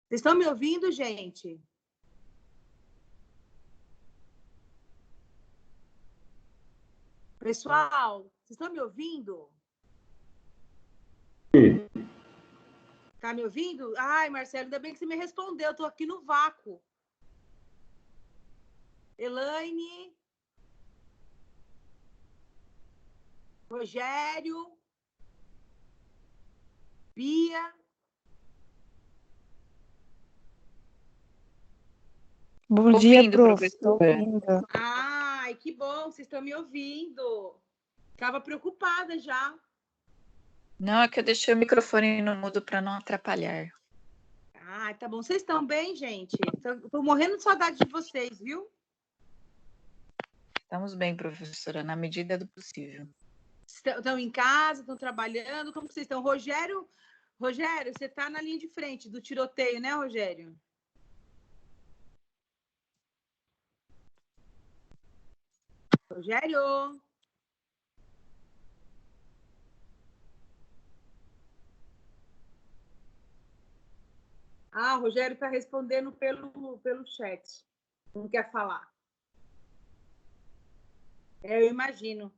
Vocês estão me ouvindo, gente? Pessoal, vocês estão me ouvindo? Tá me ouvindo? Ai, Marcelo, ainda bem que você me respondeu. Eu tô aqui no vácuo. Elaine, Rogério, Bia. Bom dia, Ouvindo, prof. professora. Ouvindo. Ai, que bom, vocês estão me ouvindo. Tava preocupada já. Não, é que eu deixei o microfone no mudo para não atrapalhar. Ah, tá bom. Vocês estão bem, gente? Tô morrendo de saudade de vocês, viu? Estamos bem, professora, na medida do possível. Estão em casa, estão trabalhando? Como vocês estão? Rogério, você está na linha de frente do tiroteio, né, Rogério? Rogério? Ah, o Rogério está respondendo pelo chat. Não quer falar. Eu imagino.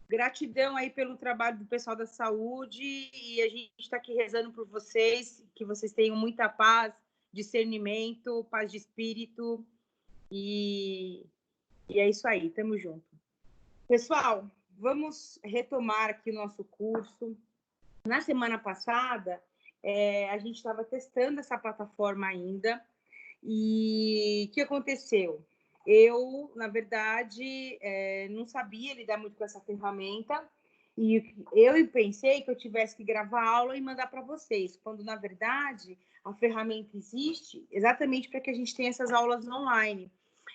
Gratidão aí pelo trabalho do pessoal da saúde e a gente está aqui rezando por vocês, que vocês tenham muita paz, discernimento, paz de espírito e é isso aí, tamo junto. Pessoal, vamos retomar aqui o nosso curso. Na semana passada, a gente estava testando essa plataforma ainda e o que aconteceu? Eu, na verdade, não sabia lidar muito com essa ferramenta e eu pensei que eu tivesse que gravar aula e mandar para vocês, quando, na verdade, a ferramenta existe exatamente para que a gente tenha essas aulas online.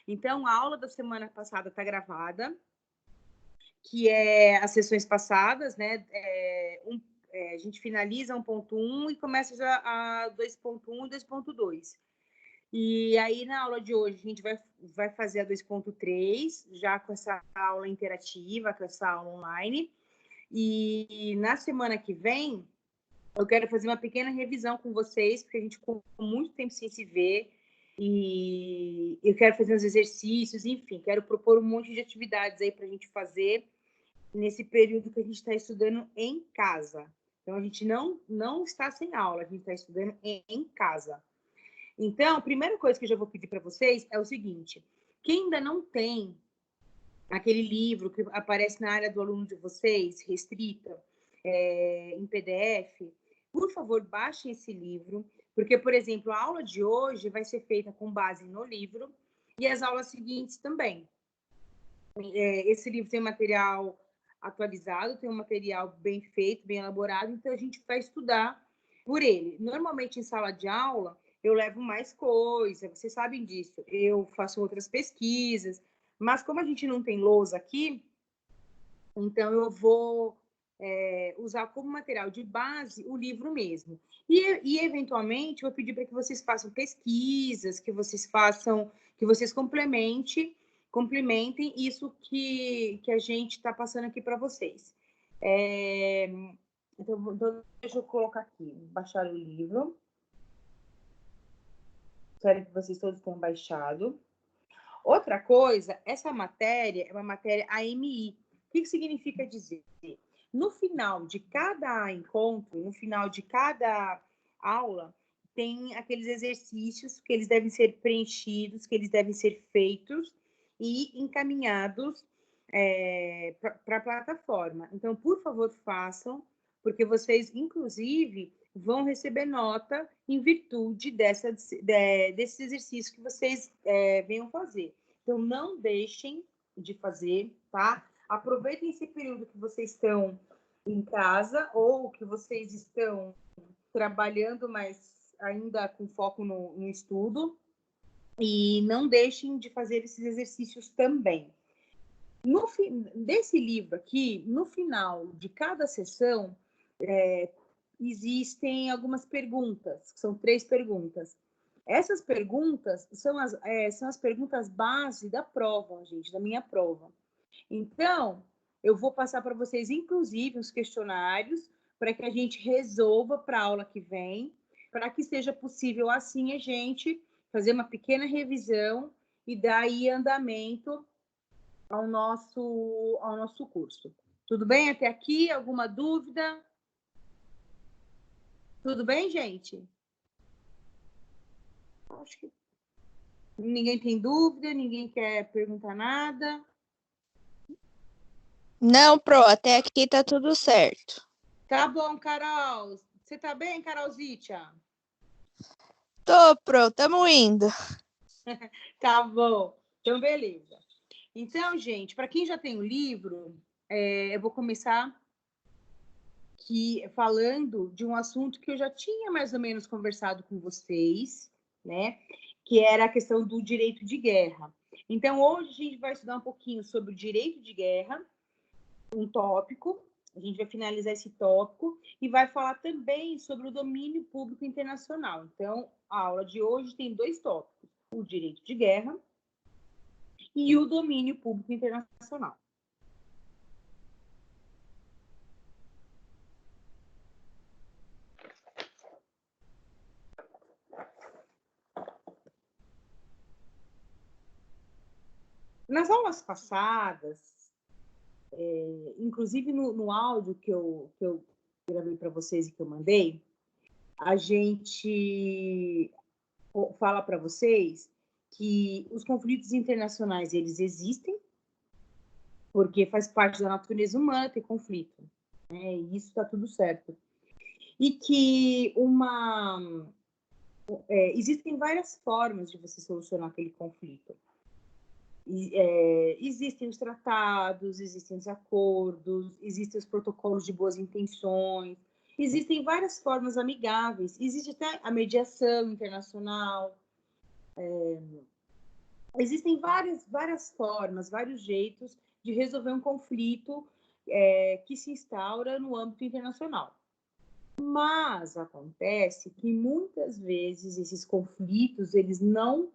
Então, a aula da semana passada está gravada, que é as sessões passadas, né? A gente finaliza 1.1 e começa já a 2.1 e 2.2. E aí, na aula de hoje, a gente vai fazer a 2.3, já com essa aula interativa, com essa aula online. E na semana que vem, eu quero fazer uma pequena revisão com vocês, porque a gente ficou muito tempo sem se ver. E eu quero fazer uns exercícios, enfim, quero propor um monte de atividades aí para a gente fazer nesse período que a gente está estudando em casa. Então, a gente não está sem aula, a gente está estudando em casa. Então, a primeira coisa que eu já vou pedir para vocês é o seguinte: quem ainda não tem aquele livro que aparece na área do aluno de vocês, restrita, em PDF, por favor, baixem esse livro, porque, por exemplo, a aula de hoje vai ser feita com base no livro e as aulas seguintes também. Esse livro tem material atualizado, tem um material bem feito, bem elaborado, então a gente vai estudar por ele. Normalmente, em sala de aula, eu levo mais coisa, vocês sabem disso. Eu faço outras pesquisas, mas como a gente não tem lousa aqui, então eu vou usar como material de base o livro mesmo. E eventualmente, eu vou pedir para que vocês façam pesquisas, que vocês complementem isso que a gente está passando aqui para vocês. Então, deixa eu colocar aqui, baixar o livro. Espero que vocês todos tenham baixado. Outra coisa, essa matéria é uma matéria AMI. O que significa dizer? No final de cada encontro, no final de cada aula, tem aqueles exercícios que eles devem ser preenchidos, que eles devem ser feitos e encaminhados para a plataforma. Então, por favor, façam, porque vocês, inclusive, vão receber nota em virtude desses exercícios que vocês venham fazer. Então, não deixem de fazer, tá? Aproveitem esse período que vocês estão em casa ou que vocês estão trabalhando, mas ainda com foco no estudo. E não deixem de fazer esses exercícios também. Desse livro aqui, no final de cada sessão, existem algumas perguntas, que são 3 perguntas. Essas perguntas são as perguntas base da prova, gente, da minha prova. Então, eu vou passar para vocês, inclusive, os questionários, para que a gente resolva para a aula que vem, para que seja possível, assim, a gente fazer uma pequena revisão e dar aí andamento ao nosso curso. Tudo bem até aqui? Alguma dúvida? Tudo bem, gente? Acho que ninguém tem dúvida, ninguém quer perguntar nada. Não, Pro, até aqui tá tudo certo. Tá bom, Carol. Você tá bem, Carolzitia? Tô, Pro, tamo indo. Tá bom. Então, beleza. Então, gente, para quem já tem o livro, eu vou começar falando de um assunto que eu já tinha mais ou menos conversado com vocês, né? Que era a questão do direito de guerra. Então, hoje a gente vai estudar um pouquinho sobre o direito de guerra, um tópico. A gente vai finalizar esse tópico e vai falar também sobre o domínio público internacional. Então, a aula de hoje tem 2 tópicos: o direito de guerra e o domínio público internacional. Nas aulas passadas, inclusive no áudio que eu gravei para vocês e que eu mandei, a gente fala para vocês que os conflitos internacionais, eles existem, porque faz parte da natureza humana ter conflito, né? E isso está tudo certo. E que existem várias formas de você solucionar aquele conflito. Existem os tratados, existem os acordos, existem os protocolos de boas intenções, existem várias formas amigáveis, existe até a mediação internacional, existem várias formas, vários jeitos de resolver um conflito que se instaura no âmbito internacional. Mas acontece que muitas vezes esses conflitos eles não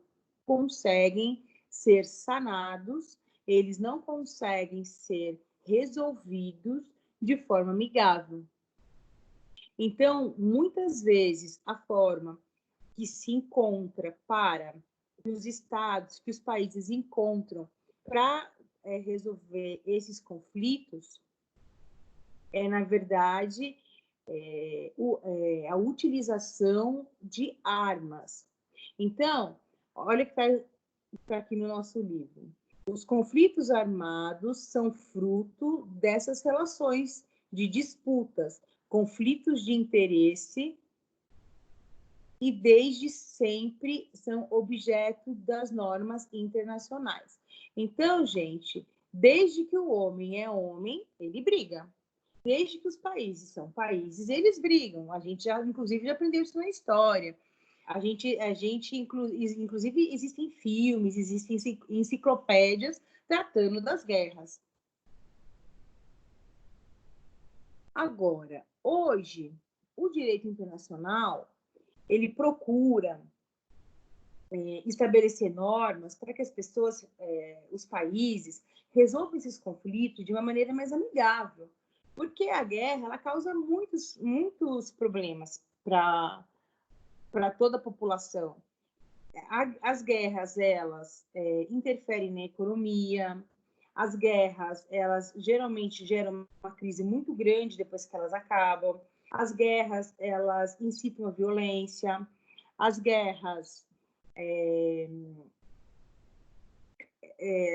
conseguem ser sanados, eles não conseguem ser resolvidos de forma amigável. Então, muitas vezes, a forma que se encontra que os estados, que os países encontram para resolver esses conflitos na verdade, a utilização de armas. Então, olha que está aqui no nosso livro. Os conflitos armados são fruto dessas relações de disputas, conflitos de interesse e desde sempre são objeto das normas internacionais. Então, gente, desde que o homem é homem, ele briga. Desde que os países são países, eles brigam. A gente já, inclusive, já aprendeu isso na história. Inclusive, existem filmes, existem enciclopédias tratando das guerras. Agora, hoje, o direito internacional, ele procura estabelecer normas para que as pessoas, os países, resolvam esses conflitos de uma maneira mais amigável. Porque a guerra ela causa muitos problemas para toda a população. As guerras, elas interferem na economia, as guerras, elas geralmente geram uma crise muito grande depois que elas acabam, as guerras, elas incitam a violência, as guerras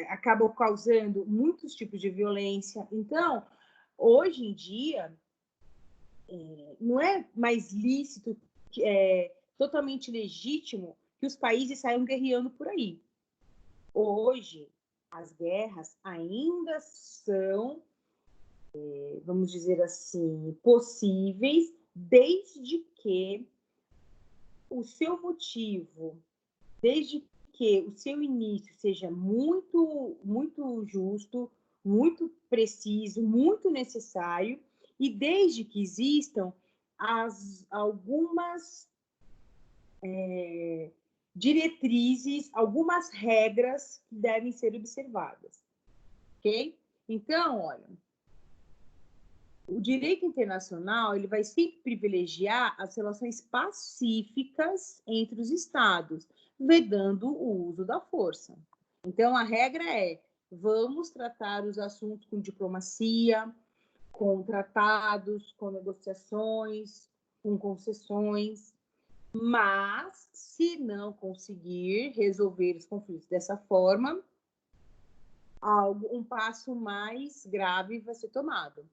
acabam causando muitos tipos de violência. Então, hoje em dia, não é mais lícito, totalmente legítimo que os países saiam guerreando por aí. Hoje, as guerras ainda são, vamos dizer assim, possíveis, desde que o seu motivo, desde que o seu início seja muito, muito justo, muito preciso, muito necessário, e desde que existam algumas diretrizes, algumas regras que devem ser observadas, ok? Então, olha, O direito internacional ele vai sempre privilegiar as relações pacíficas entre os Estados, vedando o uso da força. Então, a regra é: vamos tratar os assuntos com diplomacia, com tratados, com negociações, com concessões, mas, se não conseguir resolver os conflitos dessa forma, um passo mais grave vai ser tomado.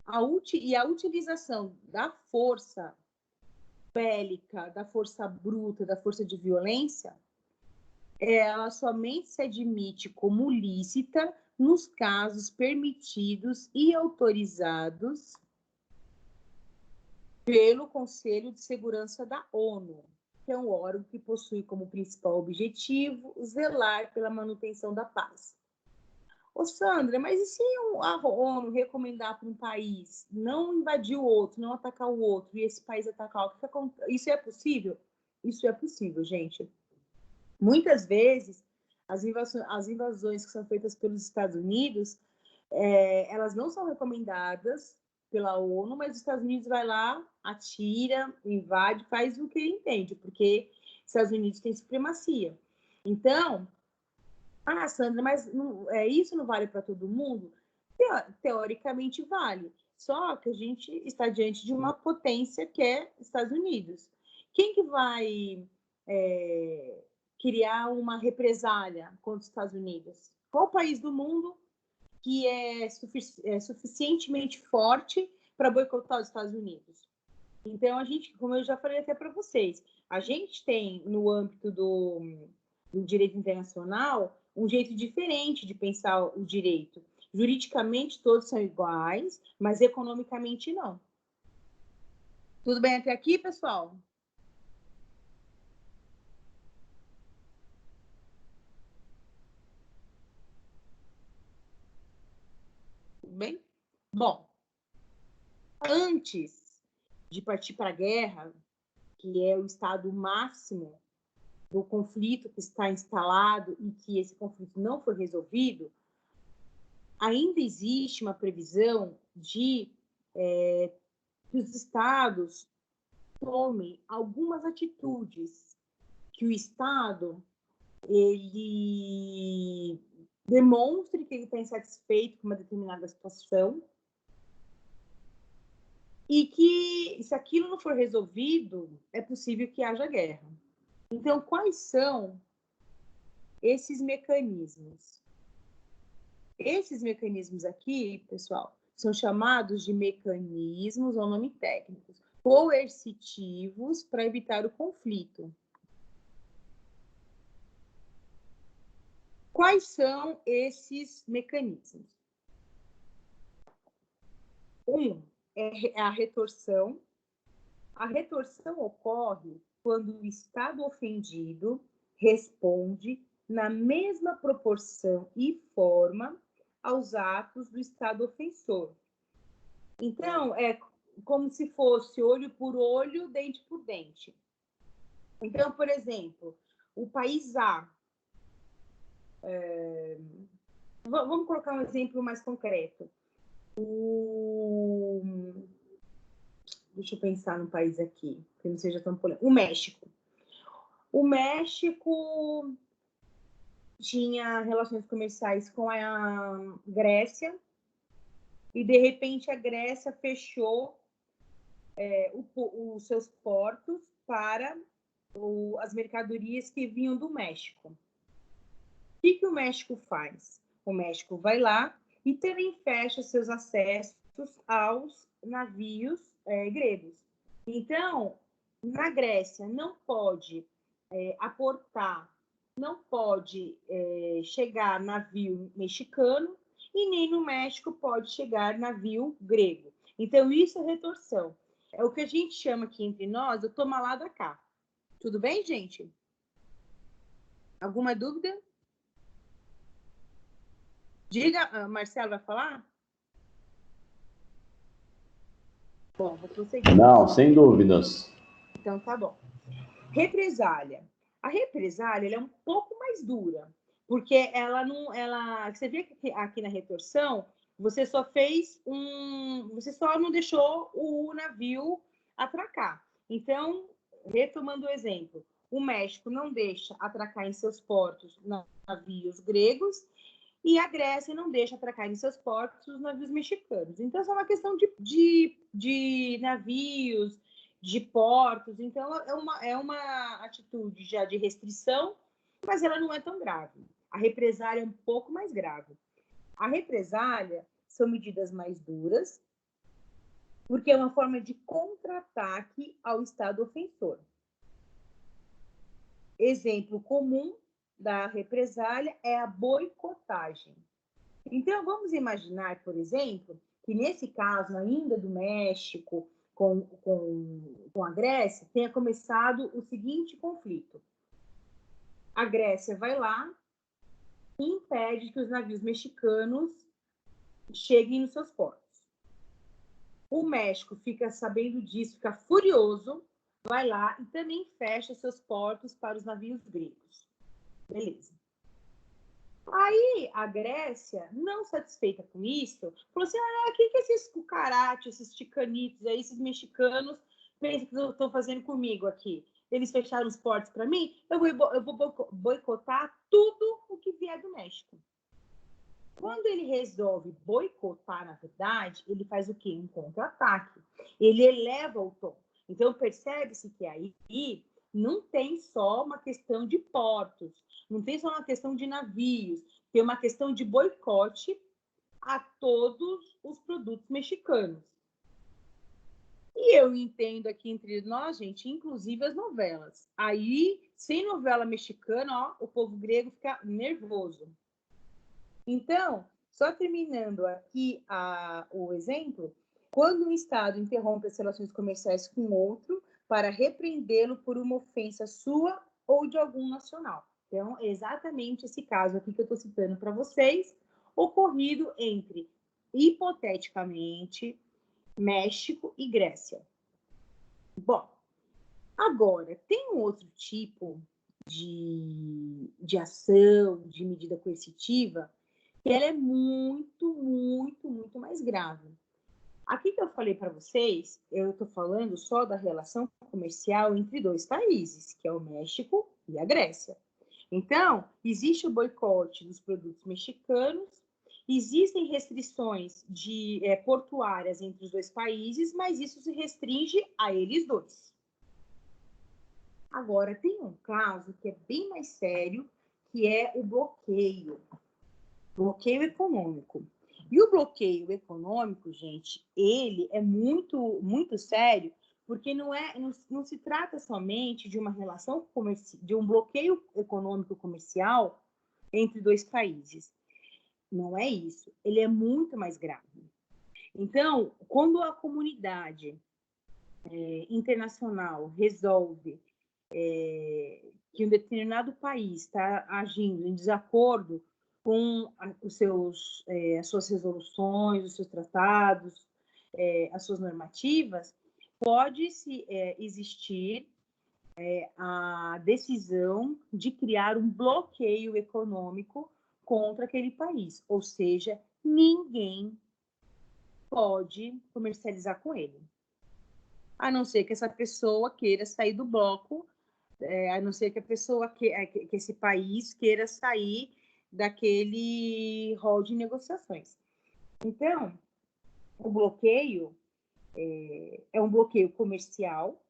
A utilização da força bélica, da força bruta, da força de violência, ela somente se admite como lícita nos casos permitidos e autorizados pelo Conselho de Segurança da ONU, que é um órgão que possui como principal objetivo zelar pela manutenção da paz. Ô, Sandra, mas e se a ONU recomendar para um país não invadir o outro, não atacar o outro, e esse país atacar o outro? Isso é possível? Isso é possível, gente. Muitas vezes, as invasões que são feitas pelos Estados Unidos, elas não são recomendadas pela ONU, mas os Estados Unidos vai lá, atira, invade, faz o que ele entende, porque os Estados Unidos têm supremacia. Então, Sandra, mas isso não vale para todo mundo? Teoricamente vale, só que a gente está diante de uma potência que é Estados Unidos. Quem que vai criar uma represália contra os Estados Unidos? Qual país do mundo que é suficientemente forte para boicotar os Estados Unidos? Então, a gente, como eu já falei até para vocês, a gente tem, no âmbito do direito internacional, um jeito diferente de pensar o direito. Juridicamente, todos são iguais, mas economicamente, não. Tudo bem até aqui, pessoal? Tudo bem? Bom, antes de partir para a guerra, que é o estado máximo do conflito que está instalado e que esse conflito não foi resolvido, ainda existe uma previsão de que os estados tomem algumas atitudes que o Estado ele demonstre que ele está insatisfeito com uma determinada situação e que, se aquilo não for resolvido, é possível que haja guerra. Então, quais são esses mecanismos? Esses mecanismos aqui, pessoal, são chamados de mecanismos, ou nome técnicos, coercitivos para evitar o conflito. Quais são esses mecanismos? Um é a retorção. A retorção ocorre quando o Estado ofendido responde na mesma proporção e forma aos atos do Estado ofensor. Então, é como se fosse olho por olho, dente por dente. Então, por exemplo, o país A... Vamos colocar um exemplo mais concreto. Deixa eu pensar num país aqui, que não seja tão polêmico. O México. O México tinha relações comerciais com a Grécia e, de repente, a Grécia fechou os seus portos para as mercadorias que vinham do México. O que o México faz? O México vai lá e também fecha seus acessos aos navios gregos. Então, na Grécia, não pode aportar, não pode chegar navio mexicano e nem no México pode chegar navio grego. Então, isso é retorção. É o que a gente chama aqui entre nós, o toma lá da cá. Tudo bem, gente? Alguma dúvida? Diga, Marcelo, vai falar? Bom, vou prosseguir. Não, sem dúvidas. Então, tá bom. Represália. A represália ela é um pouco mais dura, porque ela não... Você vê que aqui na retorção, Você só você só não deixou o navio atracar. Então, retomando o exemplo, o México não deixa atracar em seus portos navios gregos e a Grécia não deixa atracar em seus portos os navios mexicanos. Então, é uma questão de navios, de portos. Então, é uma atitude já de restrição, mas ela não é tão grave. A represália é um pouco mais grave. A represália são medidas mais duras, porque é uma forma de contra-ataque ao Estado ofensor. Exemplo comum da represália é a boicotagem. Então, vamos imaginar, por exemplo, que nesse caso ainda do México com a Grécia, tenha começado o seguinte conflito. A Grécia vai lá e impede que os navios mexicanos cheguem nos seus portos. O México fica sabendo disso, fica furioso, vai lá e também fecha seus portos para os navios gregos. Beleza. Aí a Grécia, não satisfeita com isso, falou assim: o que esses cucarates, esses ticanitos aí, esses mexicanos pensam que estão fazendo comigo aqui? Eles fecharam os portos para mim, eu vou boicotar tudo o que vier do México. Quando ele resolve boicotar, na verdade, ele faz o quê? Um contra-ataque. Ele eleva o tom. Então, percebe-se que aí não tem só uma questão de portos, não tem só uma questão de navios, tem uma questão de boicote a todos os produtos mexicanos. E eu entendo aqui entre nós, gente, inclusive as novelas. Aí, sem novela mexicana, ó, o povo grego fica nervoso. Então, só terminando aqui o exemplo, quando um Estado interrompe as relações comerciais com outro para repreendê-lo por uma ofensa sua ou de algum nacional. Então, é exatamente esse caso aqui que eu estou citando para vocês, ocorrido entre, hipoteticamente, México e Grécia. Bom, agora, tem um outro tipo de ação, de medida coercitiva, que ela é muito, muito, muito mais grave. Aqui que eu falei para vocês, eu estou falando só da relação comercial entre dois países, que é o México e a Grécia. Então, existe o boicote dos produtos mexicanos, existem restrições portuárias entre os dois países, mas isso se restringe a eles dois. Agora, tem um caso que é bem mais sério, que é o bloqueio econômico. E o bloqueio econômico, gente, ele é muito, muito sério, porque não se trata somente de uma relação comercial, de um bloqueio econômico comercial entre dois países. Não é isso. Ele é muito mais grave. Então, quando a comunidade internacional resolve que um determinado país está agindo em desacordo com as suas resoluções, os seus tratados, as suas normativas, pode-se existir a decisão de criar um bloqueio econômico contra aquele país, ou seja, ninguém pode comercializar com ele, a não ser que essa pessoa queira sair do bloco, a não ser que a pessoa que esse país queira sair daquele rol de negociações. Então, o bloqueio é um bloqueio comercial.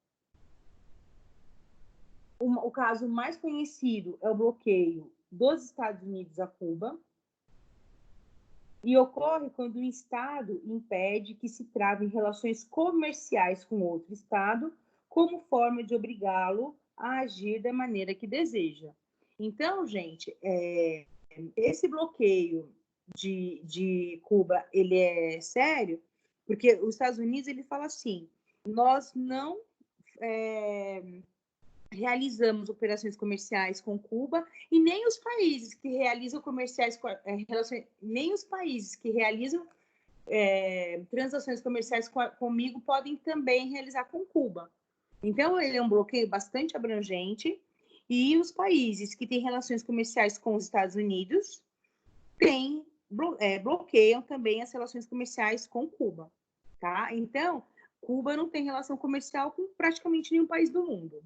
O caso mais conhecido é o bloqueio dos Estados Unidos a Cuba, e ocorre quando um Estado impede que se travem relações comerciais com outro Estado, como forma de obrigá-lo a agir da maneira que deseja. Então, gente, esse bloqueio de Cuba, ele é sério, porque os Estados Unidos, ele fala assim: nós não realizamos operações comerciais com Cuba, e nem os países que realizam nem os países que realizam transações comerciais comigo podem também realizar com Cuba. Então, ele é um bloqueio bastante abrangente, e os países que têm relações comerciais com os Estados Unidos têm bloqueiam também as relações comerciais com Cuba, tá? Então, Cuba não tem relação comercial com praticamente nenhum país do mundo.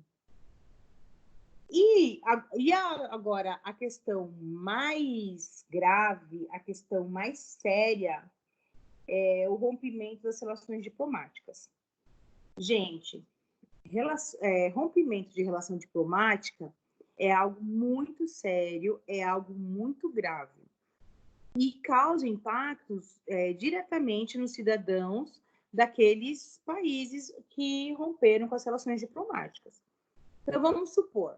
Agora, a questão mais grave, a questão mais séria é o rompimento das relações diplomáticas. Gente, rompimento de relação diplomática é algo muito sério, é algo muito grave e causa impactos diretamente nos cidadãos daqueles países que romperam com as relações diplomáticas. Então, vamos supor,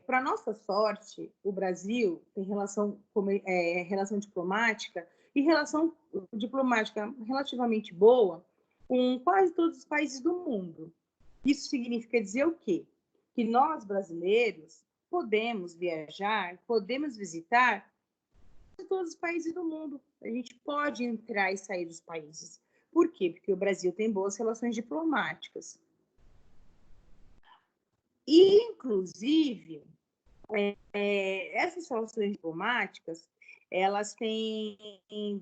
para nossa sorte, o Brasil tem relação diplomática e relação diplomática relativamente boa com quase todos os países do mundo. Isso significa dizer o quê? Que nós, brasileiros, podemos viajar, podemos visitar todos os países do mundo. A gente pode entrar e sair dos países. Por quê? Porque o Brasil tem boas relações diplomáticas. E, inclusive, essas relações diplomáticas, elas têm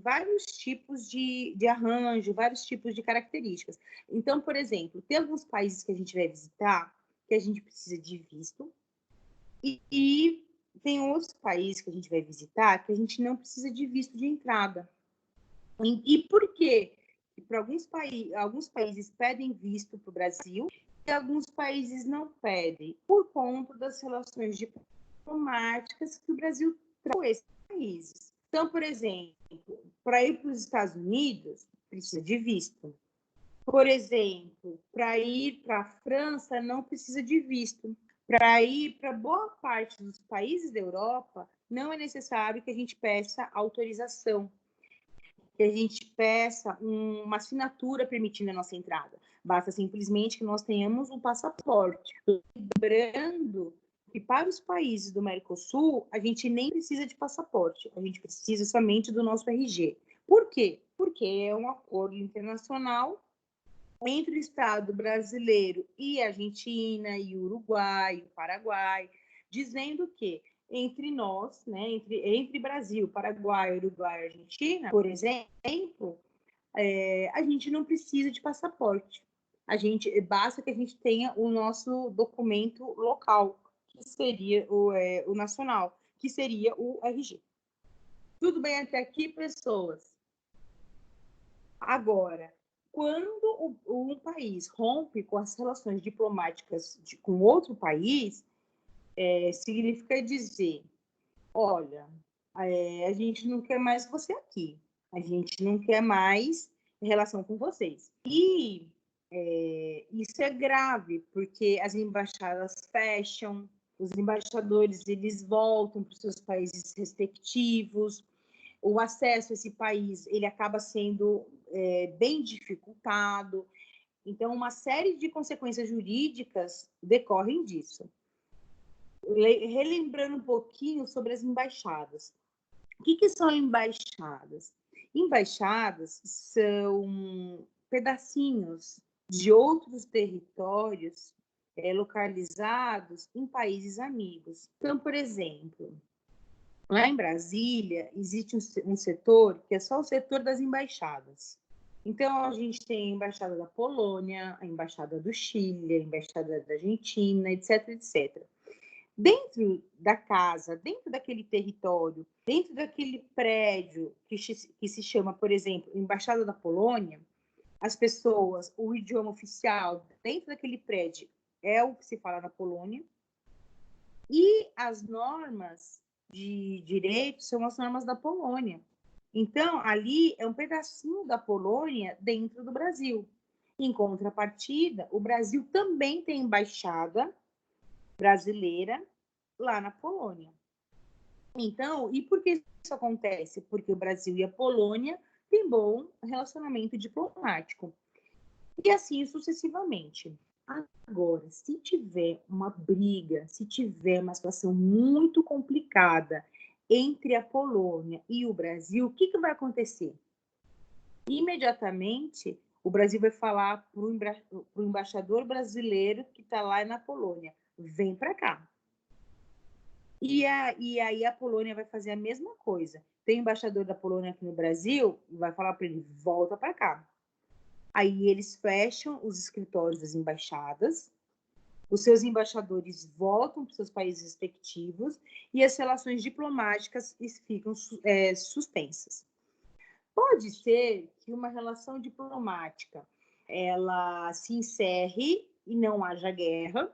vários tipos de arranjo, vários tipos de características. Então, por exemplo, tem alguns países que a gente vai visitar que a gente precisa de visto e tem outros países que a gente vai visitar que a gente não precisa de visto de entrada. E por quê? Para alguns países pedem visto para o Brasil e alguns países não pedem, por conta das relações diplomáticas que o Brasil tem com esses países. Então, por exemplo, para ir para os Estados Unidos, precisa de visto. Por exemplo, para ir para a França, não precisa de visto. Para ir para boa parte dos países da Europa, não é necessário que a gente peça autorização, que a gente peça uma assinatura permitindo a nossa entrada. Basta simplesmente que nós tenhamos um passaporte. Lembrando que para os países do Mercosul, a gente nem precisa de passaporte, a gente precisa somente do nosso RG. Por quê? Porque é um acordo internacional entre o Estado brasileiro e a Argentina, e o Uruguai, e o Paraguai, dizendo que entre nós, né, entre Brasil, Paraguai, Uruguai e Argentina, por exemplo, a gente não precisa de passaporte. Basta que a gente tenha o nosso documento local, que seria o nacional, que seria o RG. Tudo bem até aqui, pessoas? Agora, quando um país rompe com as relações diplomáticas com outro país, significa dizer, olha, a gente não quer mais você aqui, a gente não quer mais relação com vocês. E isso é grave, porque as embaixadas fecham, os embaixadores eles voltam para os seus países respectivos, o acesso a esse país ele acaba sendo bem dificultado. Então, uma série de consequências jurídicas decorrem disso. Relembrando um pouquinho sobre as embaixadas. O que são embaixadas? Embaixadas são pedacinhos de outros territórios localizados em países amigos. Então, por exemplo, lá em Brasília, existe um setor que é só o setor das embaixadas. Então, a gente tem a Embaixada da Polônia, a Embaixada do Chile, a Embaixada da Argentina, etc, etc. Dentro da casa, dentro daquele território, dentro daquele prédio que se chama, por exemplo, Embaixada da Polônia, as pessoas, o idioma oficial dentro daquele prédio é o que se fala na Polônia, e as normas de direito são as normas da Polônia. Então, ali é um pedacinho da Polônia dentro do Brasil. Em contrapartida, o Brasil também tem embaixada brasileira lá na Polônia. Então, e por que isso acontece? Porque o Brasil e a Polônia têm bom relacionamento diplomático. E assim sucessivamente. Agora, se tiver uma briga, se tiver uma situação muito complicada entre a Polônia e o Brasil, o que vai acontecer? Imediatamente, o Brasil vai falar para o embaixador brasileiro que está lá na Polônia, vem para cá. E aí a Polônia vai fazer a mesma coisa. tem um embaixador da Polônia aqui no Brasil, vai falar para ele, volta para cá. Aí eles fecham os escritórios das embaixadas, os seus embaixadores voltam para os seus países respectivos e as relações diplomáticas ficam suspensas. Pode ser que uma relação diplomática ela se encerre e não haja guerra,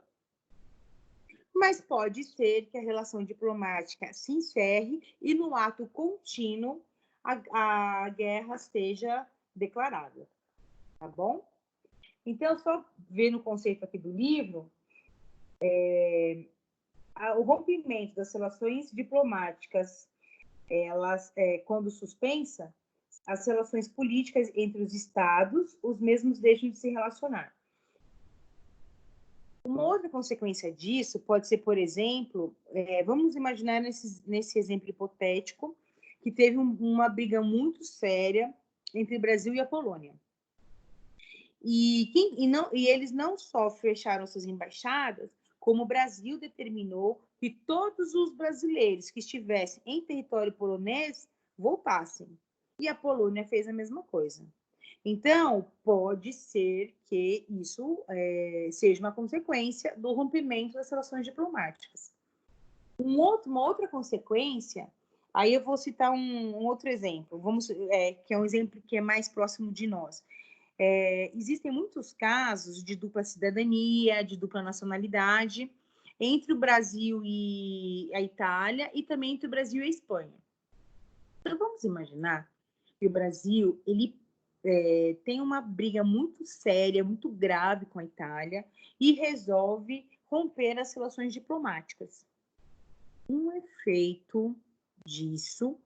mas pode ser que a relação diplomática se encerre e no ato contínuo a guerra seja declarada, tá bom? Então, só vendo o conceito aqui do livro, o rompimento das relações diplomáticas, elas, quando suspensa, as relações políticas entre os estados, os mesmos deixam de se relacionar. Uma outra consequência disso pode ser, por exemplo, vamos imaginar nesse exemplo hipotético, que teve uma briga muito séria entre o Brasil e a Polônia. E eles não só fecharam suas embaixadas, como o Brasil determinou que todos os brasileiros que estivessem em território polonês voltassem. E a Polônia fez a mesma coisa. Então, pode ser que isso seja uma consequência do rompimento das relações diplomáticas. Uma outra consequência, aí eu vou citar um outro exemplo, que é um exemplo que é mais próximo de nós. Existem muitos casos de dupla cidadania, de dupla nacionalidade, entre o Brasil e a Itália e também entre o Brasil e a Espanha. Então, vamos imaginar que o Brasil tem uma briga muito séria, muito grave com a Itália e resolve romper as relações diplomáticas. Um efeito disso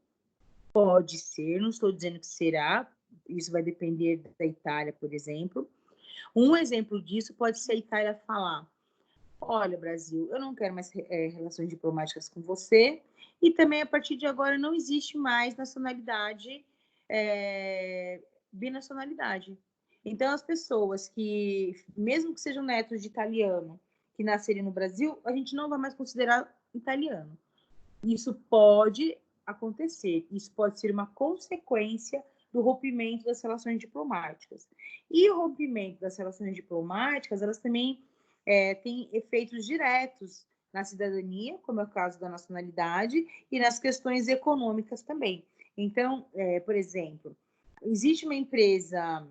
pode ser, não estou dizendo que será, isso vai depender da Itália, por exemplo. Um exemplo disso pode ser a Itália falar: olha, Brasil, eu não quero mais relações diplomáticas com você, e também, a partir de agora, não existe mais nacionalidade, binacionalidade. Então, as pessoas que, mesmo que sejam netos de italiano, que nascerem no Brasil, a gente não vai mais considerar italiano. Isso pode acontecer, isso pode ser uma consequência do rompimento das relações diplomáticas. E o rompimento das relações diplomáticas, elas também têm efeitos diretos na cidadania, como é o caso da nacionalidade, e nas questões econômicas também. Então, por exemplo, existe uma empresa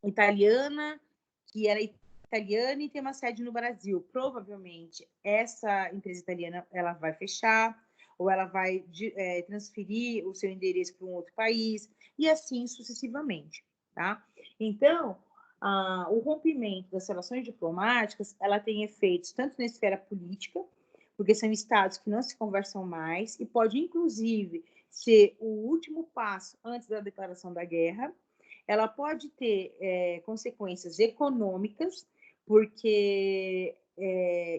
italiana que era italiana e tem uma sede no Brasil. Provavelmente, essa empresa italiana ela vai fechar ou ela vai transferir o seu endereço para um outro país e assim sucessivamente, tá? Então, o rompimento das relações diplomáticas, ela tem efeitos tanto na esfera política, porque são estados que não se conversam mais e pode, inclusive, ser o último passo antes da declaração da guerra. Ela pode ter consequências econômicas, porque,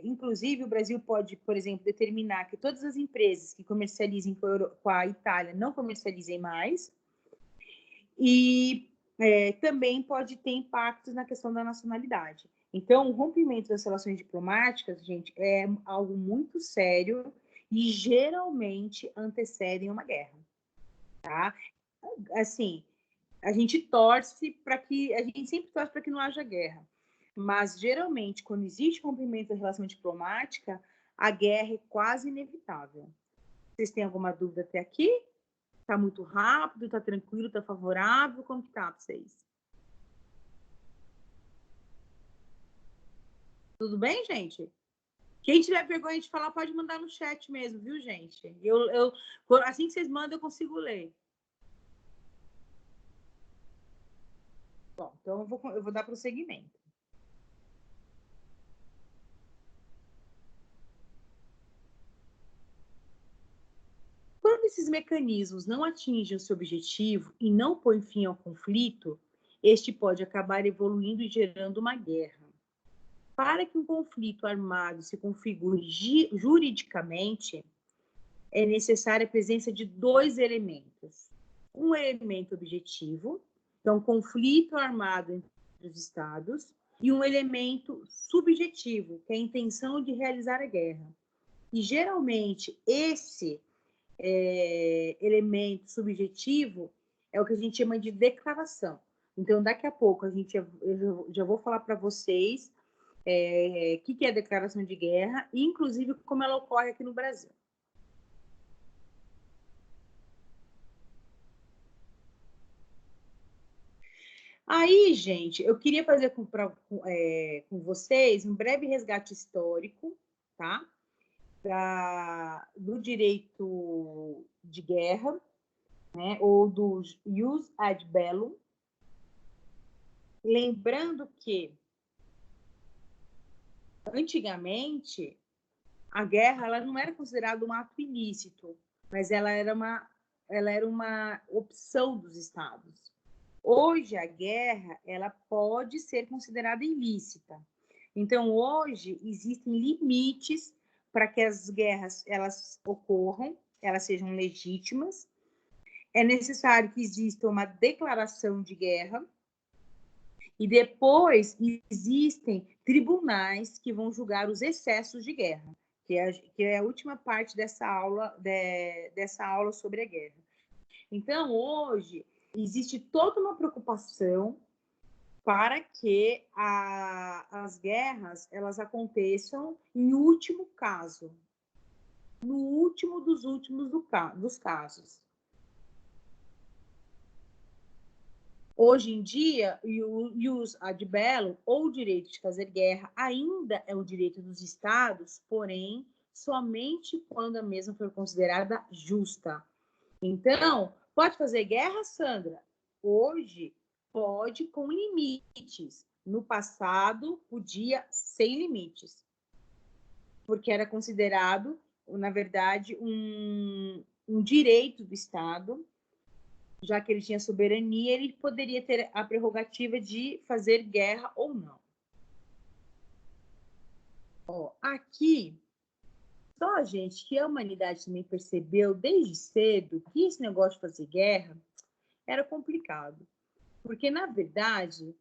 inclusive, o Brasil pode, por exemplo, determinar que todas as empresas que comercializem com a Itália não comercializem mais, e também pode ter impactos na questão da nacionalidade. Então, o rompimento das relações diplomáticas, gente, é algo muito sério e geralmente antecedem uma guerra, tá? Assim, a gente sempre torce para que não haja guerra, mas geralmente quando existe rompimento da relação diplomática, a guerra é quase inevitável. Vocês têm alguma dúvida até aqui? Tá muito rápido, tá tranquilo, tá favorável? Como que tá para vocês? Tudo bem, gente? Quem tiver vergonha de falar, pode mandar no chat mesmo, viu, gente? Assim que vocês mandam, eu consigo ler. Bom, então eu vou dar prosseguimento. Quando esses mecanismos não atingem o seu objetivo e não põem fim ao conflito, este pode acabar evoluindo e gerando uma guerra. Para que um conflito armado se configure juridicamente, é necessária a presença de dois elementos. Um elemento objetivo, que é um conflito armado entre os estados, e um elemento subjetivo, que é a intenção de realizar a guerra. E, geralmente, esse elemento subjetivo é o que a gente chama de declaração. Então, daqui a pouco, eu já vou falar para vocês o que é a declaração de guerra, e, inclusive, como ela ocorre aqui no Brasil. Aí, gente, eu queria fazer com vocês um breve resgate histórico, tá? Do direito de guerra, né? Ou do jus ad bellum. Lembrando que, antigamente, a guerra ela não era considerada um ato ilícito, mas ela era uma opção dos estados. Hoje, a guerra ela pode ser considerada ilícita. Então, hoje, existem limites para que as guerras elas ocorram, elas sejam legítimas. É necessário que exista uma declaração de guerra. E depois, existem tribunais que vão julgar os excessos de guerra, que é a última parte dessa aula sobre a guerra. Então, hoje, existe toda uma preocupação para que as guerras elas aconteçam em último caso, no último dos últimos dos casos. Hoje em dia, o jus ad bellum, ou o direito de fazer guerra, ainda é o direito dos estados, porém, somente quando a mesma for considerada justa. Então, pode fazer guerra, Sandra? Hoje, pode com limites. No passado, podia sem limites. Porque era considerado, na verdade, um direito do Estado, já que ele tinha soberania, ele poderia ter a prerrogativa de fazer guerra ou não. Aqui, só, gente, que a humanidade também percebeu desde cedo que esse negócio de fazer guerra era complicado. Porque, na verdade,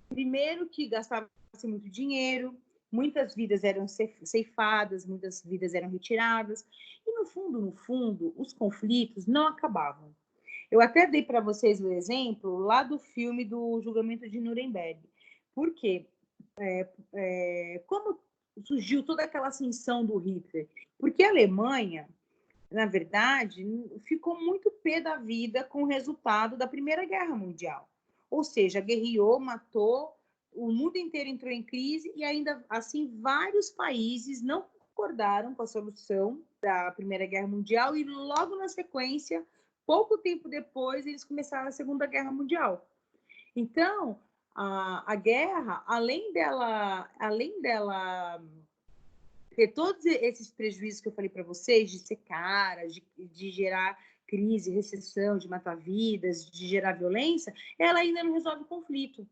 primeiro que gastava-se muito dinheiro, muitas vidas eram ceifadas, muitas vidas eram retiradas, e no fundo, os conflitos não acabavam. Eu até dei para vocês o exemplo lá do filme do Julgamento de Nuremberg. Por quê? Como surgiu toda aquela ascensão do Hitler? Porque a Alemanha, na verdade, ficou muito pé da vida com o resultado da Primeira Guerra Mundial. Ou seja, guerreou, matou, o mundo inteiro entrou em crise e ainda assim vários países não concordaram com a solução da Primeira Guerra Mundial e logo na sequência, pouco tempo depois, eles começaram a Segunda Guerra Mundial. Então, a guerra, além dela ter todos esses prejuízos que eu falei para vocês, de ser cara, de gerar crise, recessão, de matar vidas, de gerar violência, ela ainda não resolve o conflito.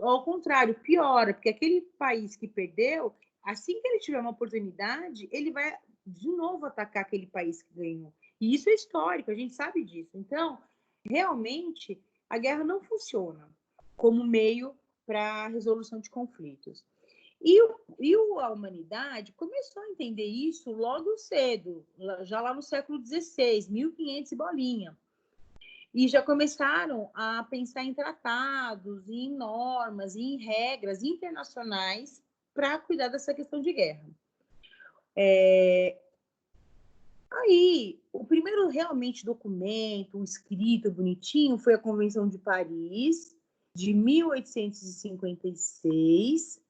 Ao contrário, piora, porque aquele país que perdeu, assim que ele tiver uma oportunidade, ele vai de novo atacar aquele país que ganhou. E isso é histórico, a gente sabe disso. Então, realmente, a guerra não funciona como meio para a resolução de conflitos. E a humanidade começou a entender isso logo cedo, já lá no século XVI, 1500 e bolinha. E já começaram a pensar em tratados, em normas, em regras internacionais para cuidar dessa questão de guerra. Aí, o primeiro realmente documento, escrito, bonitinho, foi a Convenção de Paris, de 1856,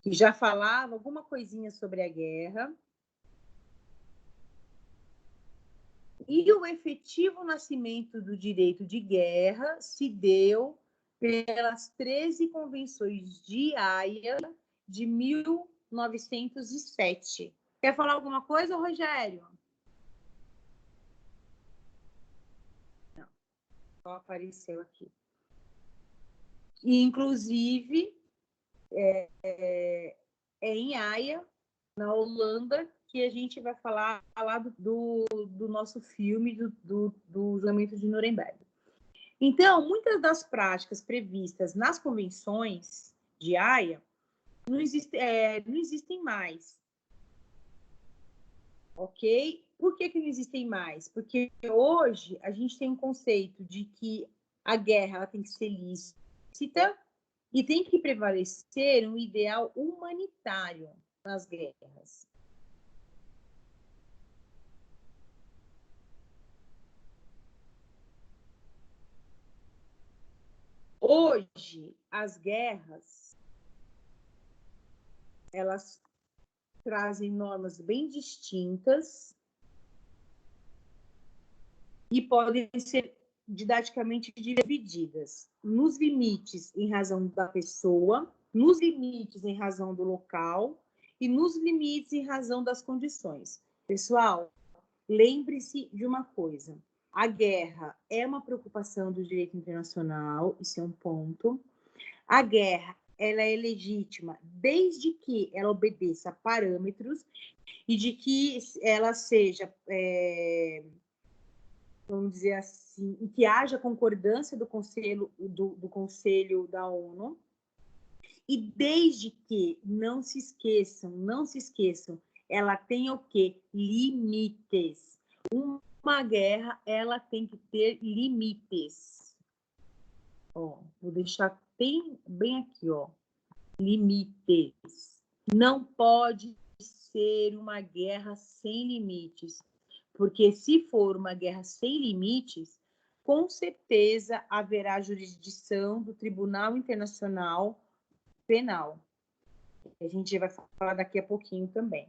que já falava alguma coisinha sobre a guerra. E o efetivo nascimento do direito de guerra se deu pelas 13 convenções de Haia de 1907. Quer falar alguma coisa, Rogério? Não, só apareceu aqui. E, inclusive, é em Haia, na Holanda, que a gente vai falar lá do nosso filme, do julgamento de Nuremberg. Então, muitas das práticas previstas nas convenções de Haia não existem mais. ok? Por que não existem mais? Porque hoje a gente tem um conceito de que a guerra ela tem que ser lícita e tem que prevalecer um ideal humanitário nas guerras. Hoje, as guerras, elas trazem normas bem distintas e podem ser didaticamente divididas nos limites em razão da pessoa, nos limites em razão do local e nos limites em razão das condições. Pessoal, lembre-se de uma coisa: a guerra é uma preocupação do direito internacional, isso é um ponto. A guerra ela é legítima desde que ela obedeça a parâmetros e de que ela seja, vamos dizer assim, e que haja concordância do Conselho da ONU. E desde que, não se esqueçam, ela tem o quê? Limites. Uma guerra, ela tem que ter limites. Ó, vou deixar bem aqui, ó. Limites. Não pode ser uma guerra sem limites, porque se for uma guerra sem limites, com certeza haverá jurisdição do Tribunal Internacional Penal. A gente vai falar daqui a pouquinho também.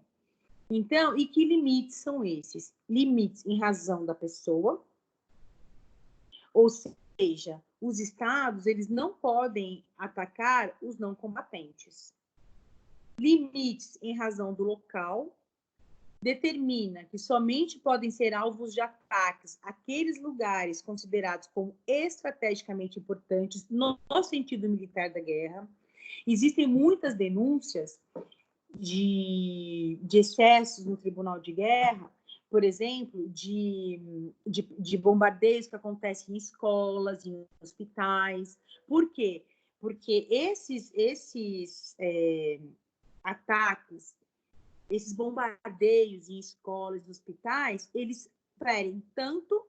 Então, e que limites são esses? Limites em razão da pessoa, ou seja, os estados eles não podem atacar os não combatentes. Limites em razão do local, determina que somente podem ser alvos de ataques aqueles lugares considerados como estrategicamente importantes no sentido militar da guerra. Existem muitas denúncias de excessos no Tribunal de Guerra, por exemplo, de bombardeios que acontecem em escolas, em hospitais. Por quê? Porque esses ataques, esses bombardeios em escolas e hospitais, eles ferem tanto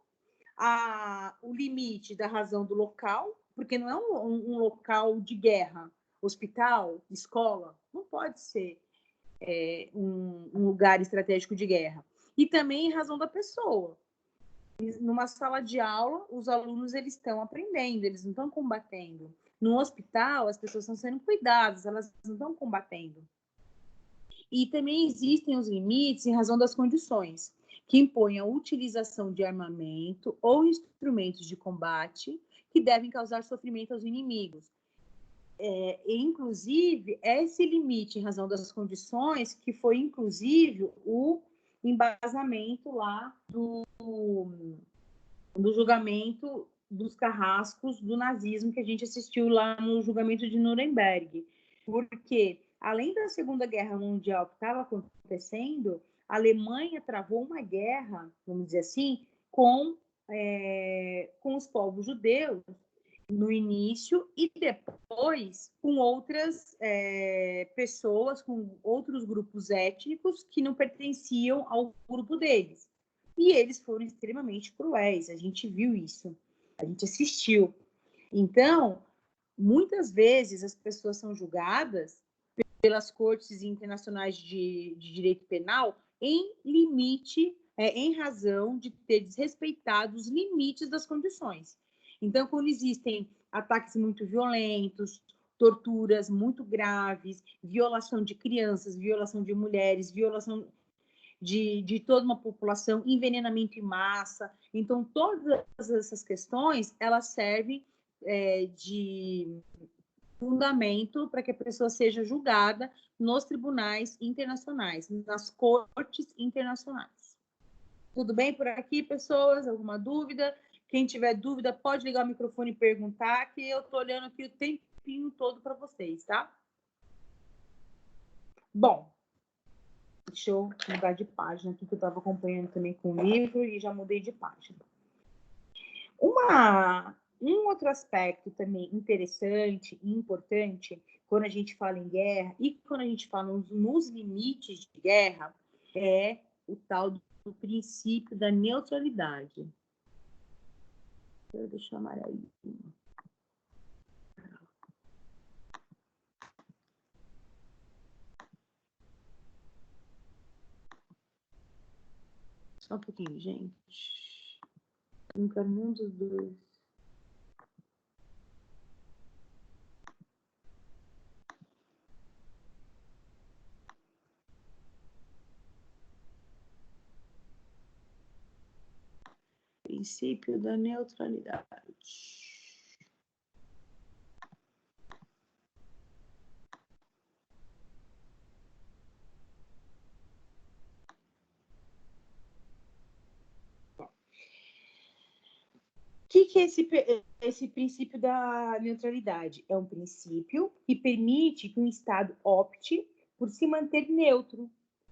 o limite da razão do local, porque não é um local de guerra, hospital, escola, não pode ser um lugar estratégico de guerra. E também em razão da pessoa. Numa sala de aula, os alunos eles estão aprendendo, eles não estão combatendo. No hospital, as pessoas estão sendo cuidadas, elas não estão combatendo. E também existem os limites em razão das condições, que impõem a utilização de armamento ou instrumentos de combate que devem causar sofrimento aos inimigos. Inclusive, esse limite em razão das condições que foi, inclusive, o embasamento lá do julgamento dos carrascos do nazismo que a gente assistiu lá no julgamento de Nuremberg. Porque, além da Segunda Guerra Mundial que estava acontecendo, a Alemanha travou uma guerra, vamos dizer assim, com os povos judeus no início e depois com outras pessoas, com outros grupos étnicos que não pertenciam ao grupo deles. E eles foram extremamente cruéis, a gente viu isso, a gente assistiu. Então, muitas vezes as pessoas são julgadas pelas cortes internacionais de direito penal em limite, em razão de ter desrespeitado os limites das condições. Então, quando existem ataques muito violentos, torturas muito graves, violação de crianças, violação de mulheres, violação de toda uma população, envenenamento em massa. Então, todas essas questões, elas servem de fundamento para que a pessoa seja julgada nos tribunais internacionais, nas cortes internacionais. Tudo bem por aqui, pessoas? Alguma dúvida? Quem tiver dúvida, pode ligar o microfone e perguntar, que eu estou olhando aqui o tempinho todo para vocês, tá? Bom, deixa eu mudar de página aqui, que eu estava acompanhando também com o livro e já mudei de página. Um outro aspecto também interessante e importante, quando a gente fala em guerra e quando a gente fala nos limites de guerra, é o tal do princípio da neutralidade. Deixa eu deixar amarelinho. Só um pouquinho, gente. Não quero nenhum dos dois. Princípio da neutralidade. O que é esse princípio da neutralidade? É um princípio que permite que um Estado opte por se manter neutro,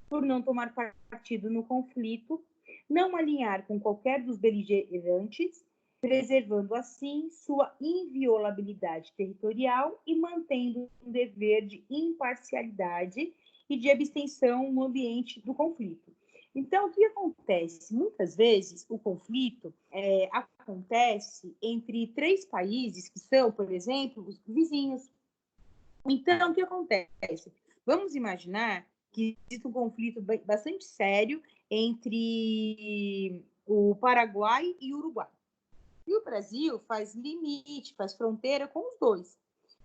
por não tomar partido no conflito, não alinhar com qualquer dos beligerantes, preservando assim sua inviolabilidade territorial e mantendo um dever de imparcialidade e de abstenção no ambiente do conflito. Então, o que acontece? Muitas vezes, o conflito acontece entre 3 países que são, por exemplo, os vizinhos. Então, o que acontece? Vamos imaginar que existe um conflito bastante sério entre o Paraguai e o Uruguai. E o Brasil faz limite, faz fronteira com os dois.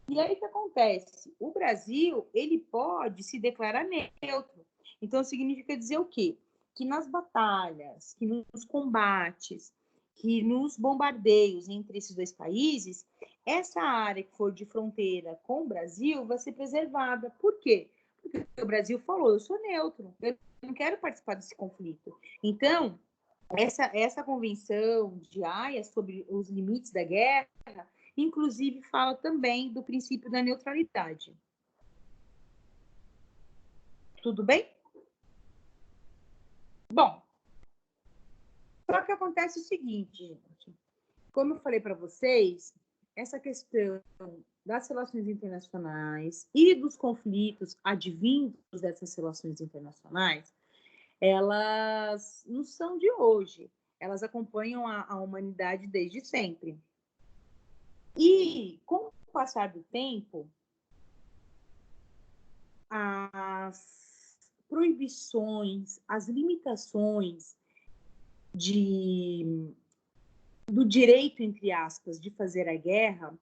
E aí o que acontece? O Brasil, ele pode se declarar neutro. Então, significa dizer o quê? Que nas batalhas, que nos combates, que nos bombardeios entre esses 2 países, essa área que for de fronteira com o Brasil vai ser preservada. Por quê? Porque o Brasil falou, eu sou neutro, eu não quero participar desse conflito. Então, essa convenção de Haia sobre os limites da guerra, inclusive fala também do princípio da neutralidade. Tudo bem? Bom, só que acontece o seguinte, gente. Como eu falei para vocês, essa questão das relações internacionais e dos conflitos advindos dessas relações internacionais, elas não são de hoje. Elas acompanham a humanidade desde sempre. E, com o passar do tempo, as proibições, as limitações do direito, entre aspas, de fazer a guerra,